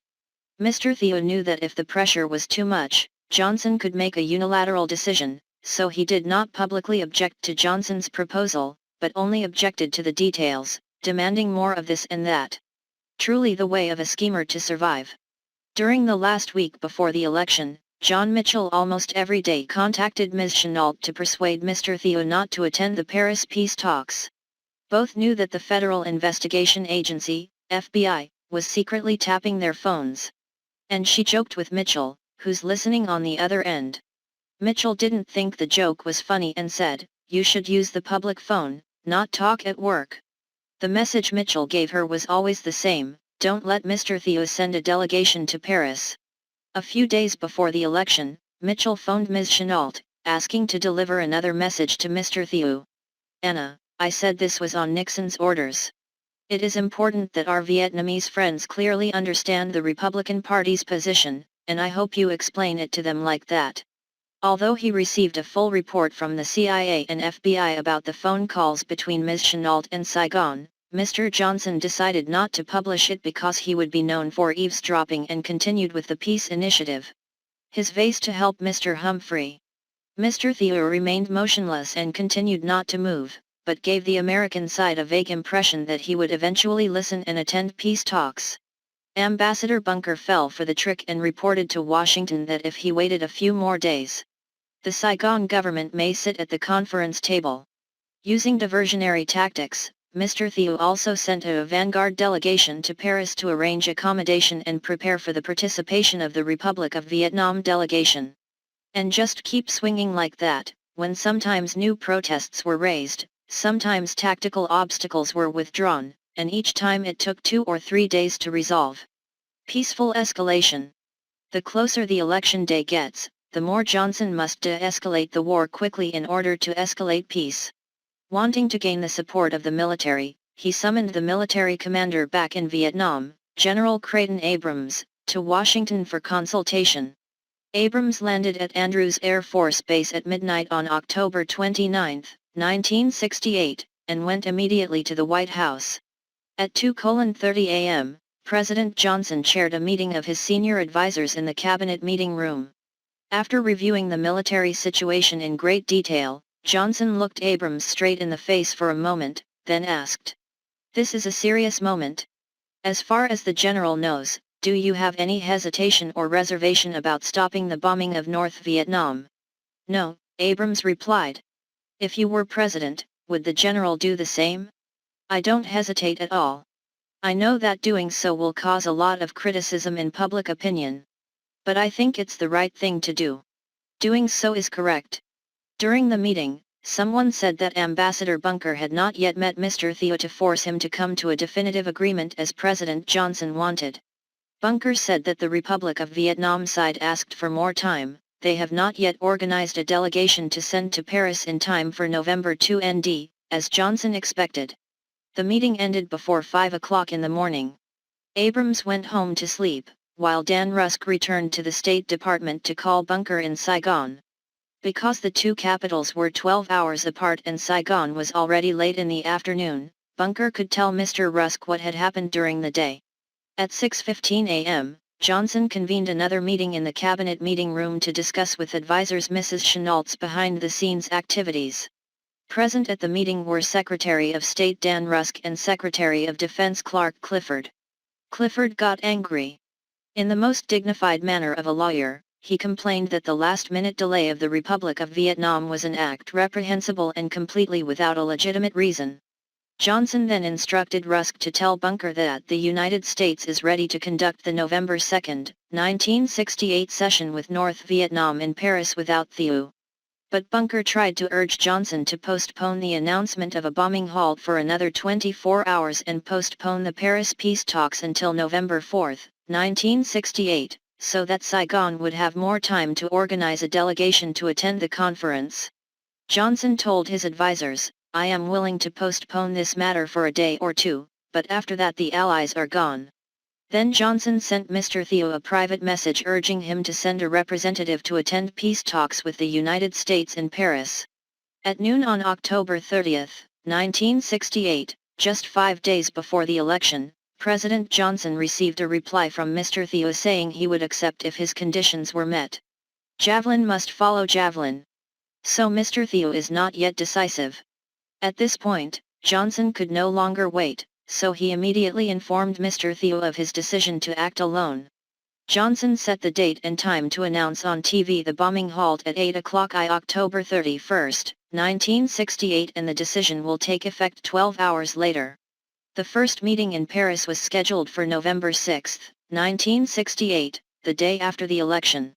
Mr. Thieu knew that if the pressure was too much, Johnson could make a unilateral decision, so he did not publicly object to Johnson's proposal, but only objected to the details, demanding more of this and that. Truly the way of a schemer to survive. During the last week before the election, John Mitchell almost every day contacted Ms. Chennault to persuade Mr. Thieu not to attend the Paris peace talks. Both knew that the Federal Investigation Agency, FBI, was secretly tapping their phones. And she joked with Mitchell, who's listening on the other end. Mitchell didn't think the joke was funny and said, "You should use the public phone, not talk at work." The message Mitchell gave her was always the same: don't let Mr. Thieu send a delegation to Paris. A few days before the election, Mitchell phoned Ms. Chenault, asking to deliver another message to Mr. Thieu. "Anna, I said this was on Nixon's orders. It is important that our Vietnamese friends clearly understand the Republican Party's position, and I hope you explain it to them like that." Although he received a full report from the CIA and FBI about the phone calls between Ms. Chenault and Saigon, Mr. Johnson decided not to publish it because he would be known for eavesdropping and continued with the peace initiative. His vase to help Mr. Humphrey. Mr. Thieu remained motionless and continued not to move, but gave the American side a vague impression that he would eventually listen and attend peace talks. Ambassador Bunker fell for the trick and reported to Washington that if he waited a few more days, the Saigon government may sit at the conference table. Using diversionary tactics, Mr. Thieu also sent a vanguard delegation to Paris to arrange accommodation and prepare for the participation of the Republic of Vietnam delegation. And just keep swinging like that, when sometimes new protests were raised, sometimes tactical obstacles were withdrawn, and each time it took 2 or 3 days to resolve. Peaceful escalation. The closer the election day gets, the more Johnson must de-escalate the war quickly in order to escalate peace. Wanting to gain the support of the military, he summoned the military commander back in Vietnam, General Creighton Abrams, to Washington for consultation. Abrams landed at Andrews Air Force Base at midnight on October 29, 1968, and went immediately to the White House. At 2:30 a.m., President Johnson chaired a meeting of his senior advisors in the cabinet meeting room. After reviewing the military situation in great detail, Johnson looked Abrams straight in the face for a moment, then asked, "This is a serious moment. As far as the general knows, do you have any hesitation or reservation about stopping the bombing of North Vietnam?" "No," Abrams replied. "If you were president, would the general do the same?" "I don't hesitate at all. I know that doing so will cause a lot of criticism in public opinion. But I think it's the right thing to do. Doing so is correct." During the meeting, someone said that Ambassador Bunker had not yet met Mr. Thieu to force him to come to a definitive agreement as President Johnson wanted. Bunker said that the Republic of Vietnam side asked for more time. They have not yet organized a delegation to send to Paris in time for November 2 ND, as Johnson expected. The meeting ended before 5 o'clock in the morning. Abrams went home to sleep, while Dan Rusk returned to the State Department to call Bunker in Saigon. Because the two capitals were 12 hours apart and Saigon was already late in the afternoon, Bunker could tell Mr. Rusk what had happened during the day. At 6:15 a.m., Johnson convened another meeting in the cabinet meeting room to discuss with advisors Mrs. Chenault's behind-the-scenes activities. Present at the meeting were Secretary of State Dan Rusk and Secretary of Defense Clark Clifford. Clifford got angry. In the most dignified manner of a lawyer, he complained that the last-minute delay of the Republic of Vietnam was an act reprehensible and completely without a legitimate reason. Johnson then instructed Rusk to tell Bunker that the United States is ready to conduct the November 2, 1968 session with North Vietnam in Paris without Thieu. But Bunker tried to urge Johnson to postpone the announcement of a bombing halt for another 24 hours and postpone the Paris peace talks until November 4, 1968, so that Saigon would have more time to organize a delegation to attend the conference. Johnson told his advisors, "I am willing to postpone this matter for a day or two, but after that the Allies are gone." Then Johnson sent Mr. Thieu a private message urging him to send a representative to attend peace talks with the United States in Paris. At noon on October 30, 1968, just 5 days before the election, President Johnson received a reply from Mr. Thieu saying he would accept if his conditions were met. Javelin must follow javelin. So Mr. Thieu is not yet decisive. At this point, Johnson could no longer wait, so he immediately informed Mr. Thieu of his decision to act alone. Johnson set the date and time to announce on TV the bombing halt at 8 o'clock October 31, 1968, and the decision will take effect 12 hours later. The first meeting in Paris was scheduled for November 6, 1968, the day after the election.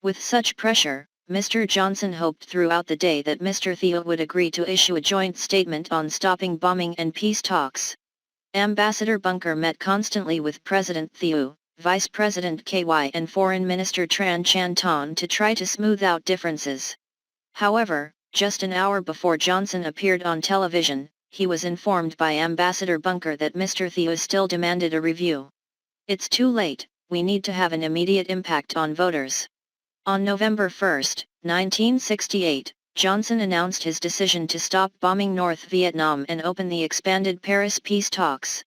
With such pressure, Mr. Johnson hoped throughout the day that Mr. Thieu would agree to issue a joint statement on stopping bombing and peace talks. Ambassador Bunker met constantly with President Thieu, Vice President KY and Foreign Minister Tran Chan Ton to try to smooth out differences. However, just an hour before Johnson appeared on television, he was informed by Ambassador Bunker that Mr. Thieu still demanded a review. "It's too late, we need to have an immediate impact on voters." On November 1, 1968, Johnson announced his decision to stop bombing North Vietnam and open the expanded Paris peace talks.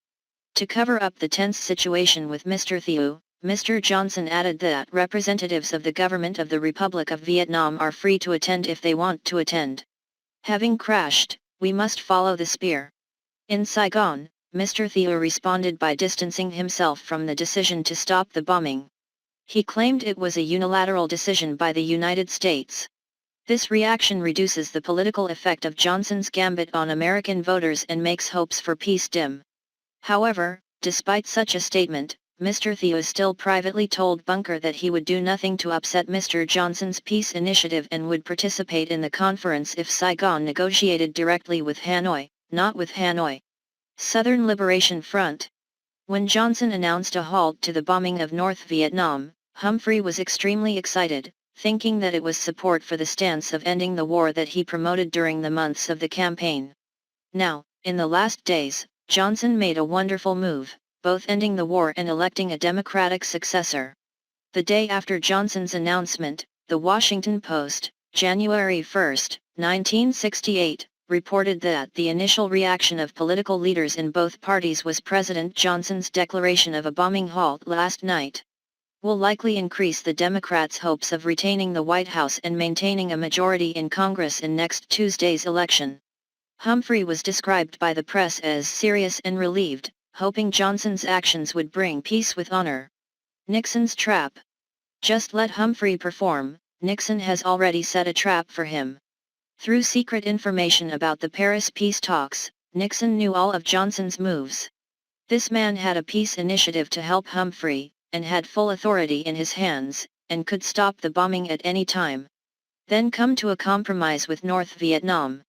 To cover up the tense situation with Mr. Thieu, Mr. Johnson added that representatives of the government of the Republic of Vietnam are free to attend if they want to attend. "Having crashed, we must follow the spear." In Saigon, Mr. Thieu responded by distancing himself from the decision to stop the bombing. He claimed it was a unilateral decision by the United States. This reaction reduces the political effect of Johnson's gambit on American voters and makes hopes for peace dim. However, despite such a statement, Mr. Thieu still privately told Bunker that he would do nothing to upset Mr. Johnson's peace initiative and would participate in the conference if Saigon negotiated directly with Hanoi, not with Hanoi. Southern Liberation Front. When Johnson announced a halt to the bombing of North Vietnam, Humphrey was extremely excited, thinking that it was support for the stance of ending the war that he promoted during the months of the campaign. Now, in the last days, Johnson made a wonderful move, both ending the war and electing a Democratic successor. The day after Johnson's announcement, The Washington Post, January 1, 1968, reported that the initial reaction of political leaders in both parties was President Johnson's declaration of a bombing halt last night will likely increase the Democrats' hopes of retaining the White House and maintaining a majority in Congress in next Tuesday's election. Humphrey was described by the press as serious and relieved, hoping Johnson's actions would bring peace with honor. Nixon's trap. Just let Humphrey perform, Nixon has already set a trap for him. Through secret information about the Paris peace talks, Nixon knew all of Johnson's moves. This man had a peace initiative to help Humphrey, and had full authority in his hands, and could stop the bombing at any time. Then come to a compromise with North Vietnam.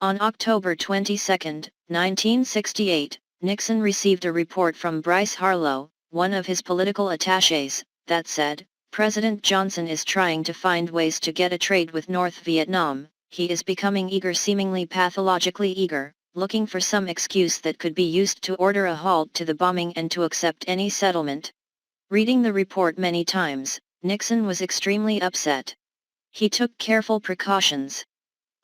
On October 22, 1968, Nixon received a report from Bryce Harlow, one of his political attachés, that said, "President Johnson is trying to find ways to get a trade with North Vietnam. He is becoming eager, seemingly pathologically eager, looking for some excuse that could be used to order a halt to the bombing and to accept any settlement." Reading the report many times, Nixon was extremely upset. He took careful precautions.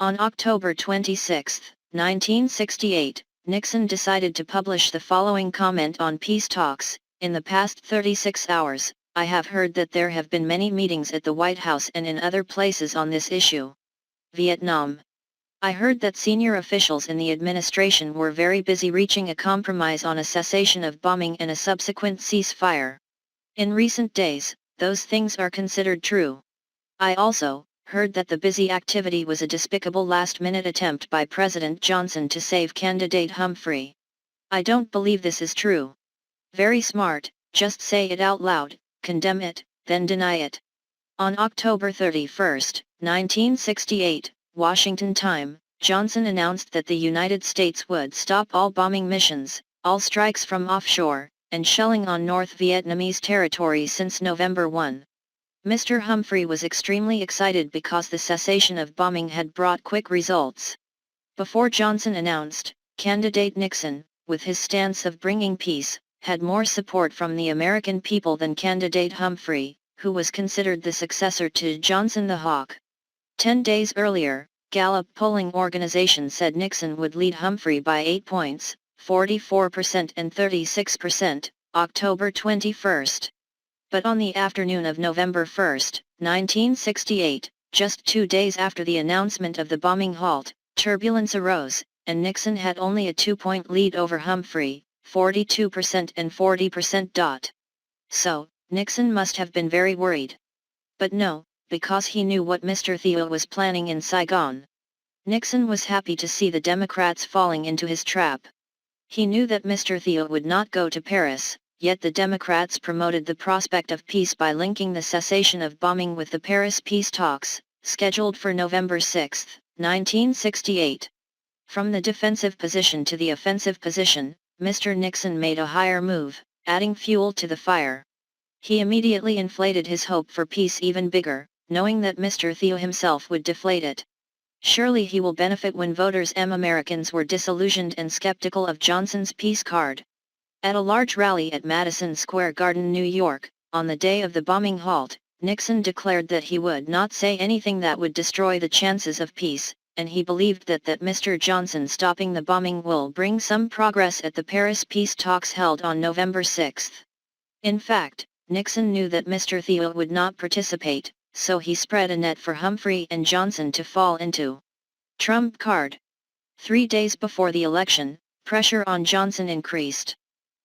On October 26, 1968, Nixon decided to publish the following comment on peace talks: "In the past 36 hours, I have heard that there have been many meetings at the White House and in other places on this issue. Vietnam. I heard that senior officials in the administration were very busy reaching a compromise on a cessation of bombing and a subsequent ceasefire. In recent days, those things are considered true. I also heard that the busy activity was a despicable last-minute attempt by President Johnson to save candidate Humphrey. I don't believe this is true. Very smart, just say it out loud, condemn it, then deny it." On October 31, 1968, Washington time, Johnson announced that the United States would stop all bombing missions, all strikes from offshore, and shelling on North Vietnamese territory since November 1. Mr. Humphrey was extremely excited because the cessation of bombing had brought quick results. Before Johnson announced, candidate Nixon, with his stance of bringing peace, had more support from the American people than candidate Humphrey, who was considered the successor to Johnson the Hawk. 10 days earlier, Gallup polling organization said Nixon would lead Humphrey by 8 points, 44% and 36%, October 21. But on the afternoon of November 1, 1968, just 2 days after the announcement of the bombing halt, turbulence arose, and Nixon had only a 2-point lead over Humphrey, 42% and 40%. So, Nixon must have been very worried. But no, because he knew what Mr. Thieu was planning in Saigon. Nixon was happy to see the Democrats falling into his trap. He knew that Mr. Thieu would not go to Paris, yet the Democrats promoted the prospect of peace by linking the cessation of bombing with the Paris peace talks, scheduled for November 6, 1968. From the defensive position to the offensive position, Mr. Nixon made a higher move, adding fuel to the fire. He immediately inflated his hope for peace even bigger, knowing that Mr. Thieu himself would deflate it. Surely he will benefit when voters Americans were disillusioned and skeptical of Johnson's peace card. At a large rally at Madison Square Garden, New York, on the day of the bombing halt, Nixon declared that he would not say anything that would destroy the chances of peace, and he believed that Mr. Johnson stopping the bombing will bring some progress at the Paris peace talks held on November 6. In fact, Nixon knew that Mr. Thieu would not participate, so he spread a net for Humphrey and Johnson to fall into. Trump card. 3 days before the election, pressure on Johnson increased.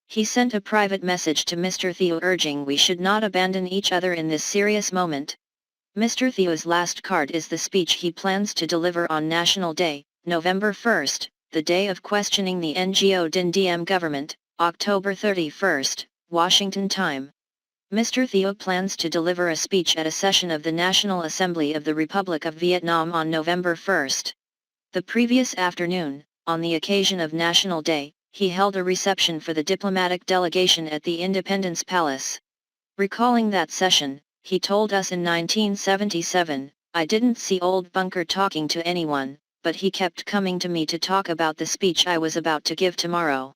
He sent a private message to Mr. Thieu urging we should not abandon each other in this serious moment. Mr. Thieu's last card is the speech he plans to deliver on National Day, November 1, the day of questioning the Ngo Dinh Diem government, October 31, Washington time. Mr. Thieu plans to deliver a speech at a session of the National Assembly of the Republic of Vietnam on November 1. The previous afternoon, on the occasion of National Day, he held a reception for the diplomatic delegation at the Independence Palace. Recalling that session, he told us in 1977, "I didn't see old Bunker talking to anyone, but he kept coming to me to talk about the speech I was about to give tomorrow.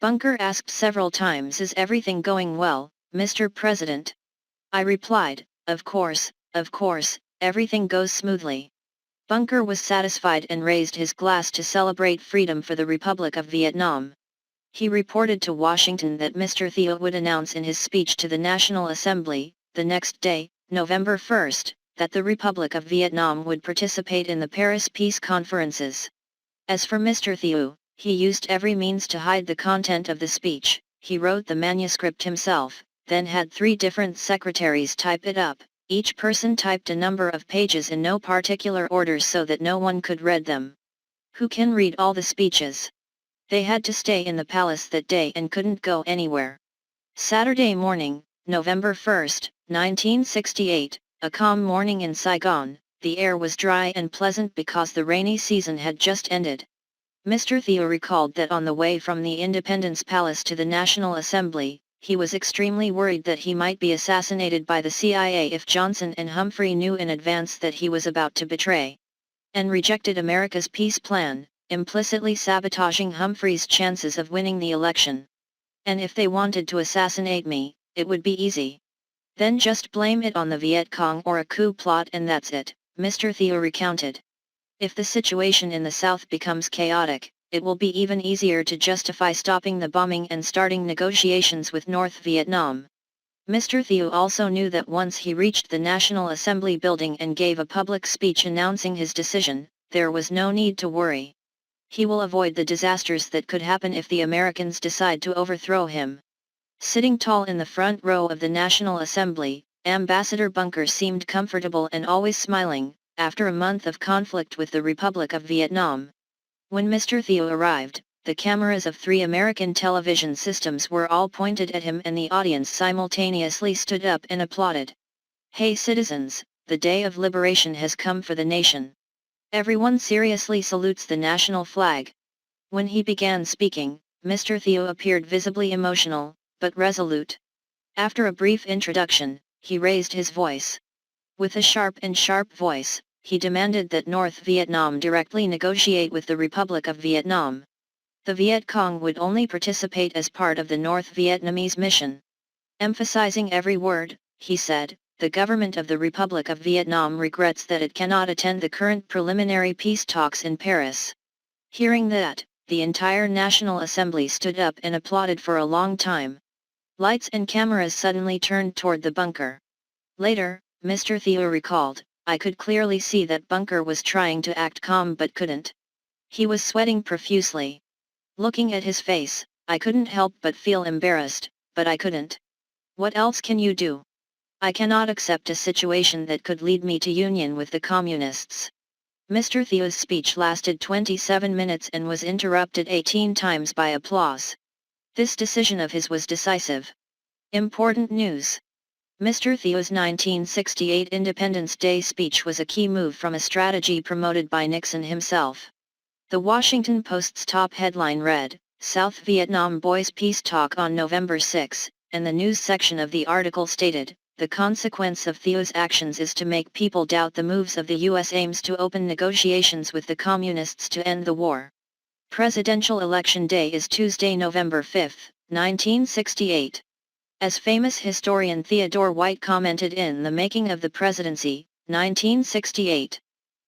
Bunker asked several times, 'Is everything going well, Mr. President?' I replied, 'Of course, everything goes smoothly.' Bunker was satisfied and raised his glass to celebrate freedom for the Republic of Vietnam. He reported to Washington that Mr. Thieu would announce in his speech to the National Assembly, the next day, November 1, that the Republic of Vietnam would participate in the Paris peace conferences. As for Mr. Thieu, he used every means to hide the content of the speech. He wrote the manuscript himself, then had 3 different secretaries type it up. Each person typed a number of pages in no particular order so that no one could read them. Who can read all the speeches? They had to stay in the palace that day and couldn't go anywhere. Saturday morning, November 1, 1968, a calm morning in Saigon. The air was dry and pleasant because the rainy season had just ended. Mr. Thieu recalled that on the way from the Independence Palace to the National Assembly, he was extremely worried that he might be assassinated by the CIA if Johnson and Humphrey knew in advance that he was about to betray and rejected America's peace plan, implicitly sabotaging Humphrey's chances of winning the election. And if they wanted to assassinate me, it would be easy. Then just blame it on the Viet Cong or a coup plot and that's it, Mr. Thieu recounted. If the situation in the South becomes chaotic, it will be even easier to justify stopping the bombing and starting negotiations with North Vietnam. Mr. Thieu also knew that once he reached the National Assembly building and gave a public speech announcing his decision, there was no need to worry. He will avoid the disasters that could happen if the Americans decide to overthrow him. Sitting tall in the front row of the National Assembly, Ambassador Bunker seemed comfortable and always smiling, after a month of conflict with the Republic of Vietnam. When Mr. Thieu arrived, the cameras of 3 American television systems were all pointed at him and the audience simultaneously stood up and applauded. "Hey citizens, the day of liberation has come for the nation. Everyone seriously salutes the national flag." When he began speaking, Mr. Thieu appeared visibly emotional, but resolute. After a brief introduction, he raised his voice. With a sharp voice, he demanded that North Vietnam directly negotiate with the Republic of Vietnam. The Viet Cong would only participate as part of the North Vietnamese mission. Emphasizing every word, he said, "The government of the Republic of Vietnam regrets that it cannot attend the current preliminary peace talks in Paris." Hearing that, the entire National Assembly stood up and applauded for a long time. Lights and cameras suddenly turned toward the bunker. Later, Mr. Thieu recalled, "I could clearly see that Bunker was trying to act calm but couldn't. He was sweating profusely. Looking at his face, I couldn't help but feel embarrassed, but I couldn't. What else can you do? I cannot accept a situation that could lead me to union with the communists." Mr. Thieu's speech lasted 27 minutes and was interrupted 18 times by applause. This decision of his was decisive. Important news. Mr. Thieu's 1968 Independence Day speech was a key move from a strategy promoted by Nixon himself. The Washington Post's top headline read, "South Vietnam Boys Peace Talk on November 6, and the news section of the article stated, "The consequence of Thieu's actions is to make people doubt the moves of the U.S. aims to open negotiations with the Communists to end the war." Presidential Election Day is Tuesday, November 5, 1968. As famous historian Theodore White commented in The Making of the Presidency, 1968.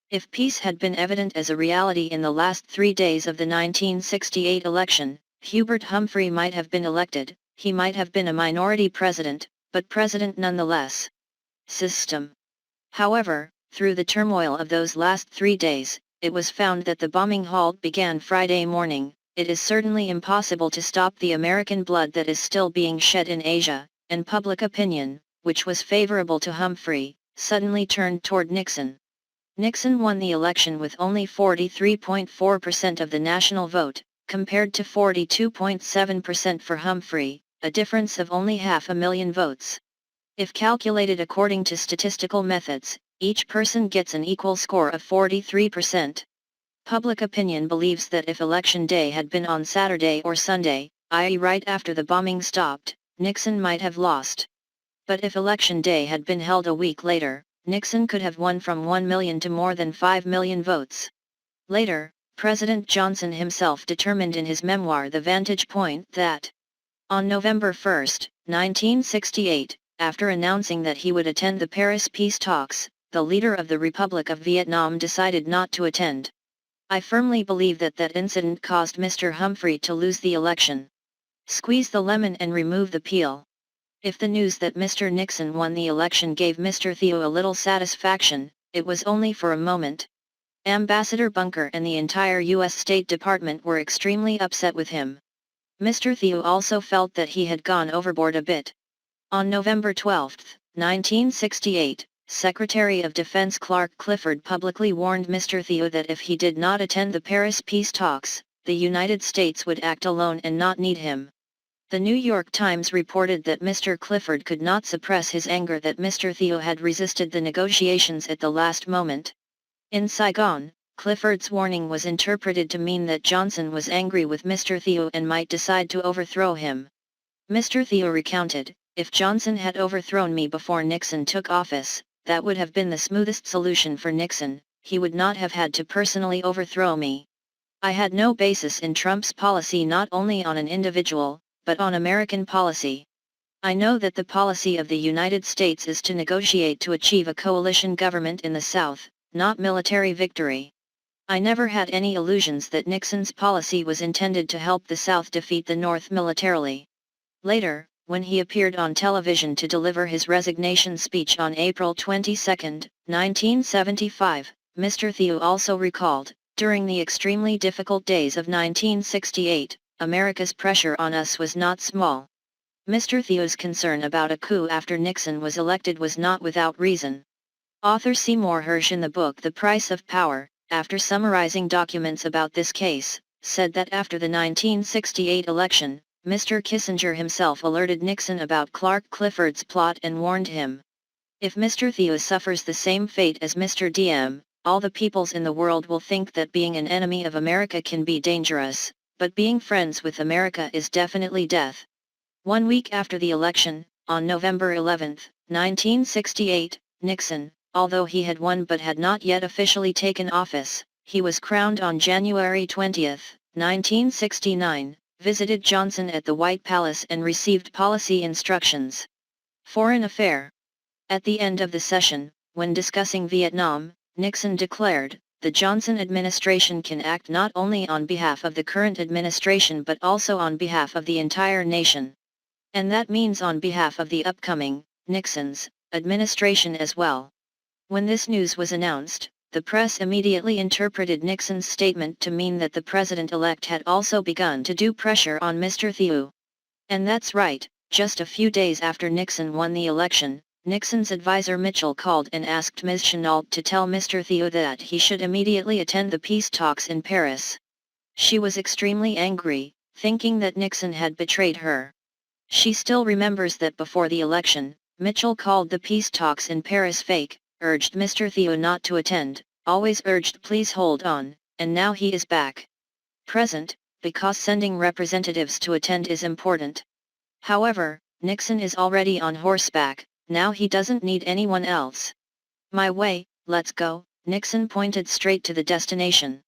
If peace had been evident as a reality in the last 3 days of the 1968 election, Hubert Humphrey might have been elected, he might have been a minority president, but president nonetheless. System. However, through the turmoil of those last 3 days, it was found that the bombing halt began Friday morning. It is certainly impossible to stop the American blood that is still being shed in Asia, and public opinion, which was favorable to Humphrey, suddenly turned toward Nixon. Nixon won the election with only 43.4% of the national vote, compared to 42.7% for Humphrey, a difference of only 500,000 votes. If calculated according to statistical methods, each person gets an equal score of 43%. Public opinion believes that if Election Day had been on Saturday or Sunday, i.e. right after the bombing stopped, Nixon might have lost. But if Election Day had been held a week later, Nixon could have won from 1 million to more than 5 million votes. Later, President Johnson himself determined in his memoir The Vantage Point that, on November 1, 1968, after announcing that he would attend the Paris peace talks, the leader of the Republic of Vietnam decided not to attend. "I firmly believe that that incident caused Mr. Humphrey to lose the election. Squeeze the lemon and remove the peel." If the news that Mr. Nixon won the election gave Mr. Thieu a little satisfaction, it was only for a moment. Ambassador Bunker and the entire U.S. State Department were extremely upset with him. Mr. Thieu also felt that he had gone overboard a bit. On November 12, 1968, Secretary of Defense Clark Clifford publicly warned Mr. Thieu that if he did not attend the Paris peace talks, the United States would act alone and not need him. The New York Times reported that Mr. Clifford could not suppress his anger that Mr. Thieu had resisted the negotiations at the last moment. In Saigon, Clifford's warning was interpreted to mean that Johnson was angry with Mr. Thieu and might decide to overthrow him. Mr. Thieu recounted, "If Johnson had overthrown me before Nixon took office, that would have been the smoothest solution for Nixon. He would not have had to personally overthrow me. I had no basis in Trump's policy, not only on an individual, but on American policy. I know that the policy of the United States is to negotiate to achieve a coalition government in the South, not military victory. I never had any illusions that Nixon's policy was intended to help the South defeat the North militarily." Later, when he appeared on television to deliver his resignation speech on April 22, 1975, Mr. Thieu also recalled, "During the extremely difficult days of 1968, America's pressure on us was not small." Mr. Thieu's concern about a coup after Nixon was elected was not without reason. Author Seymour Hersh in the book The Price of Power, after summarizing documents about this case, said that after the 1968 election, Mr. Kissinger himself alerted Nixon about Clark Clifford's plot and warned him, "If Mr. Thieu suffers the same fate as Mr. DM, all the peoples in the world will think that being an enemy of America can be dangerous, but being friends with America is definitely death." 1 week after the election, on November 11, 1968, Nixon, although he had won but had not yet officially taken office, he was crowned on January 20, 1969, visited Johnson at the White Palace and received policy instructions. Foreign Affair. At the end of the session, when discussing Vietnam, Nixon declared, "The Johnson administration can act not only on behalf of the current administration but also on behalf of the entire nation. And that means on behalf of the upcoming, Nixon's, administration as well." When this news was announced, the press immediately interpreted Nixon's statement to mean that the president-elect had also begun to do pressure on Mr. Thieu. And that's right, just a few days after Nixon won the election, Nixon's advisor Mitchell called and asked Ms. Chenault to tell Mr. Thieu that he should immediately attend the peace talks in Paris. She was extremely angry, thinking that Nixon had betrayed her. She still remembers that before the election, Mitchell called the peace talks in Paris fake, urged Mr. Thieu not to attend, always urged please hold on, and now he is back. Present, because sending representatives to attend is important. However, Nixon is already on horseback, now he doesn't need anyone else. My way, let's go, Nixon pointed straight to the destination.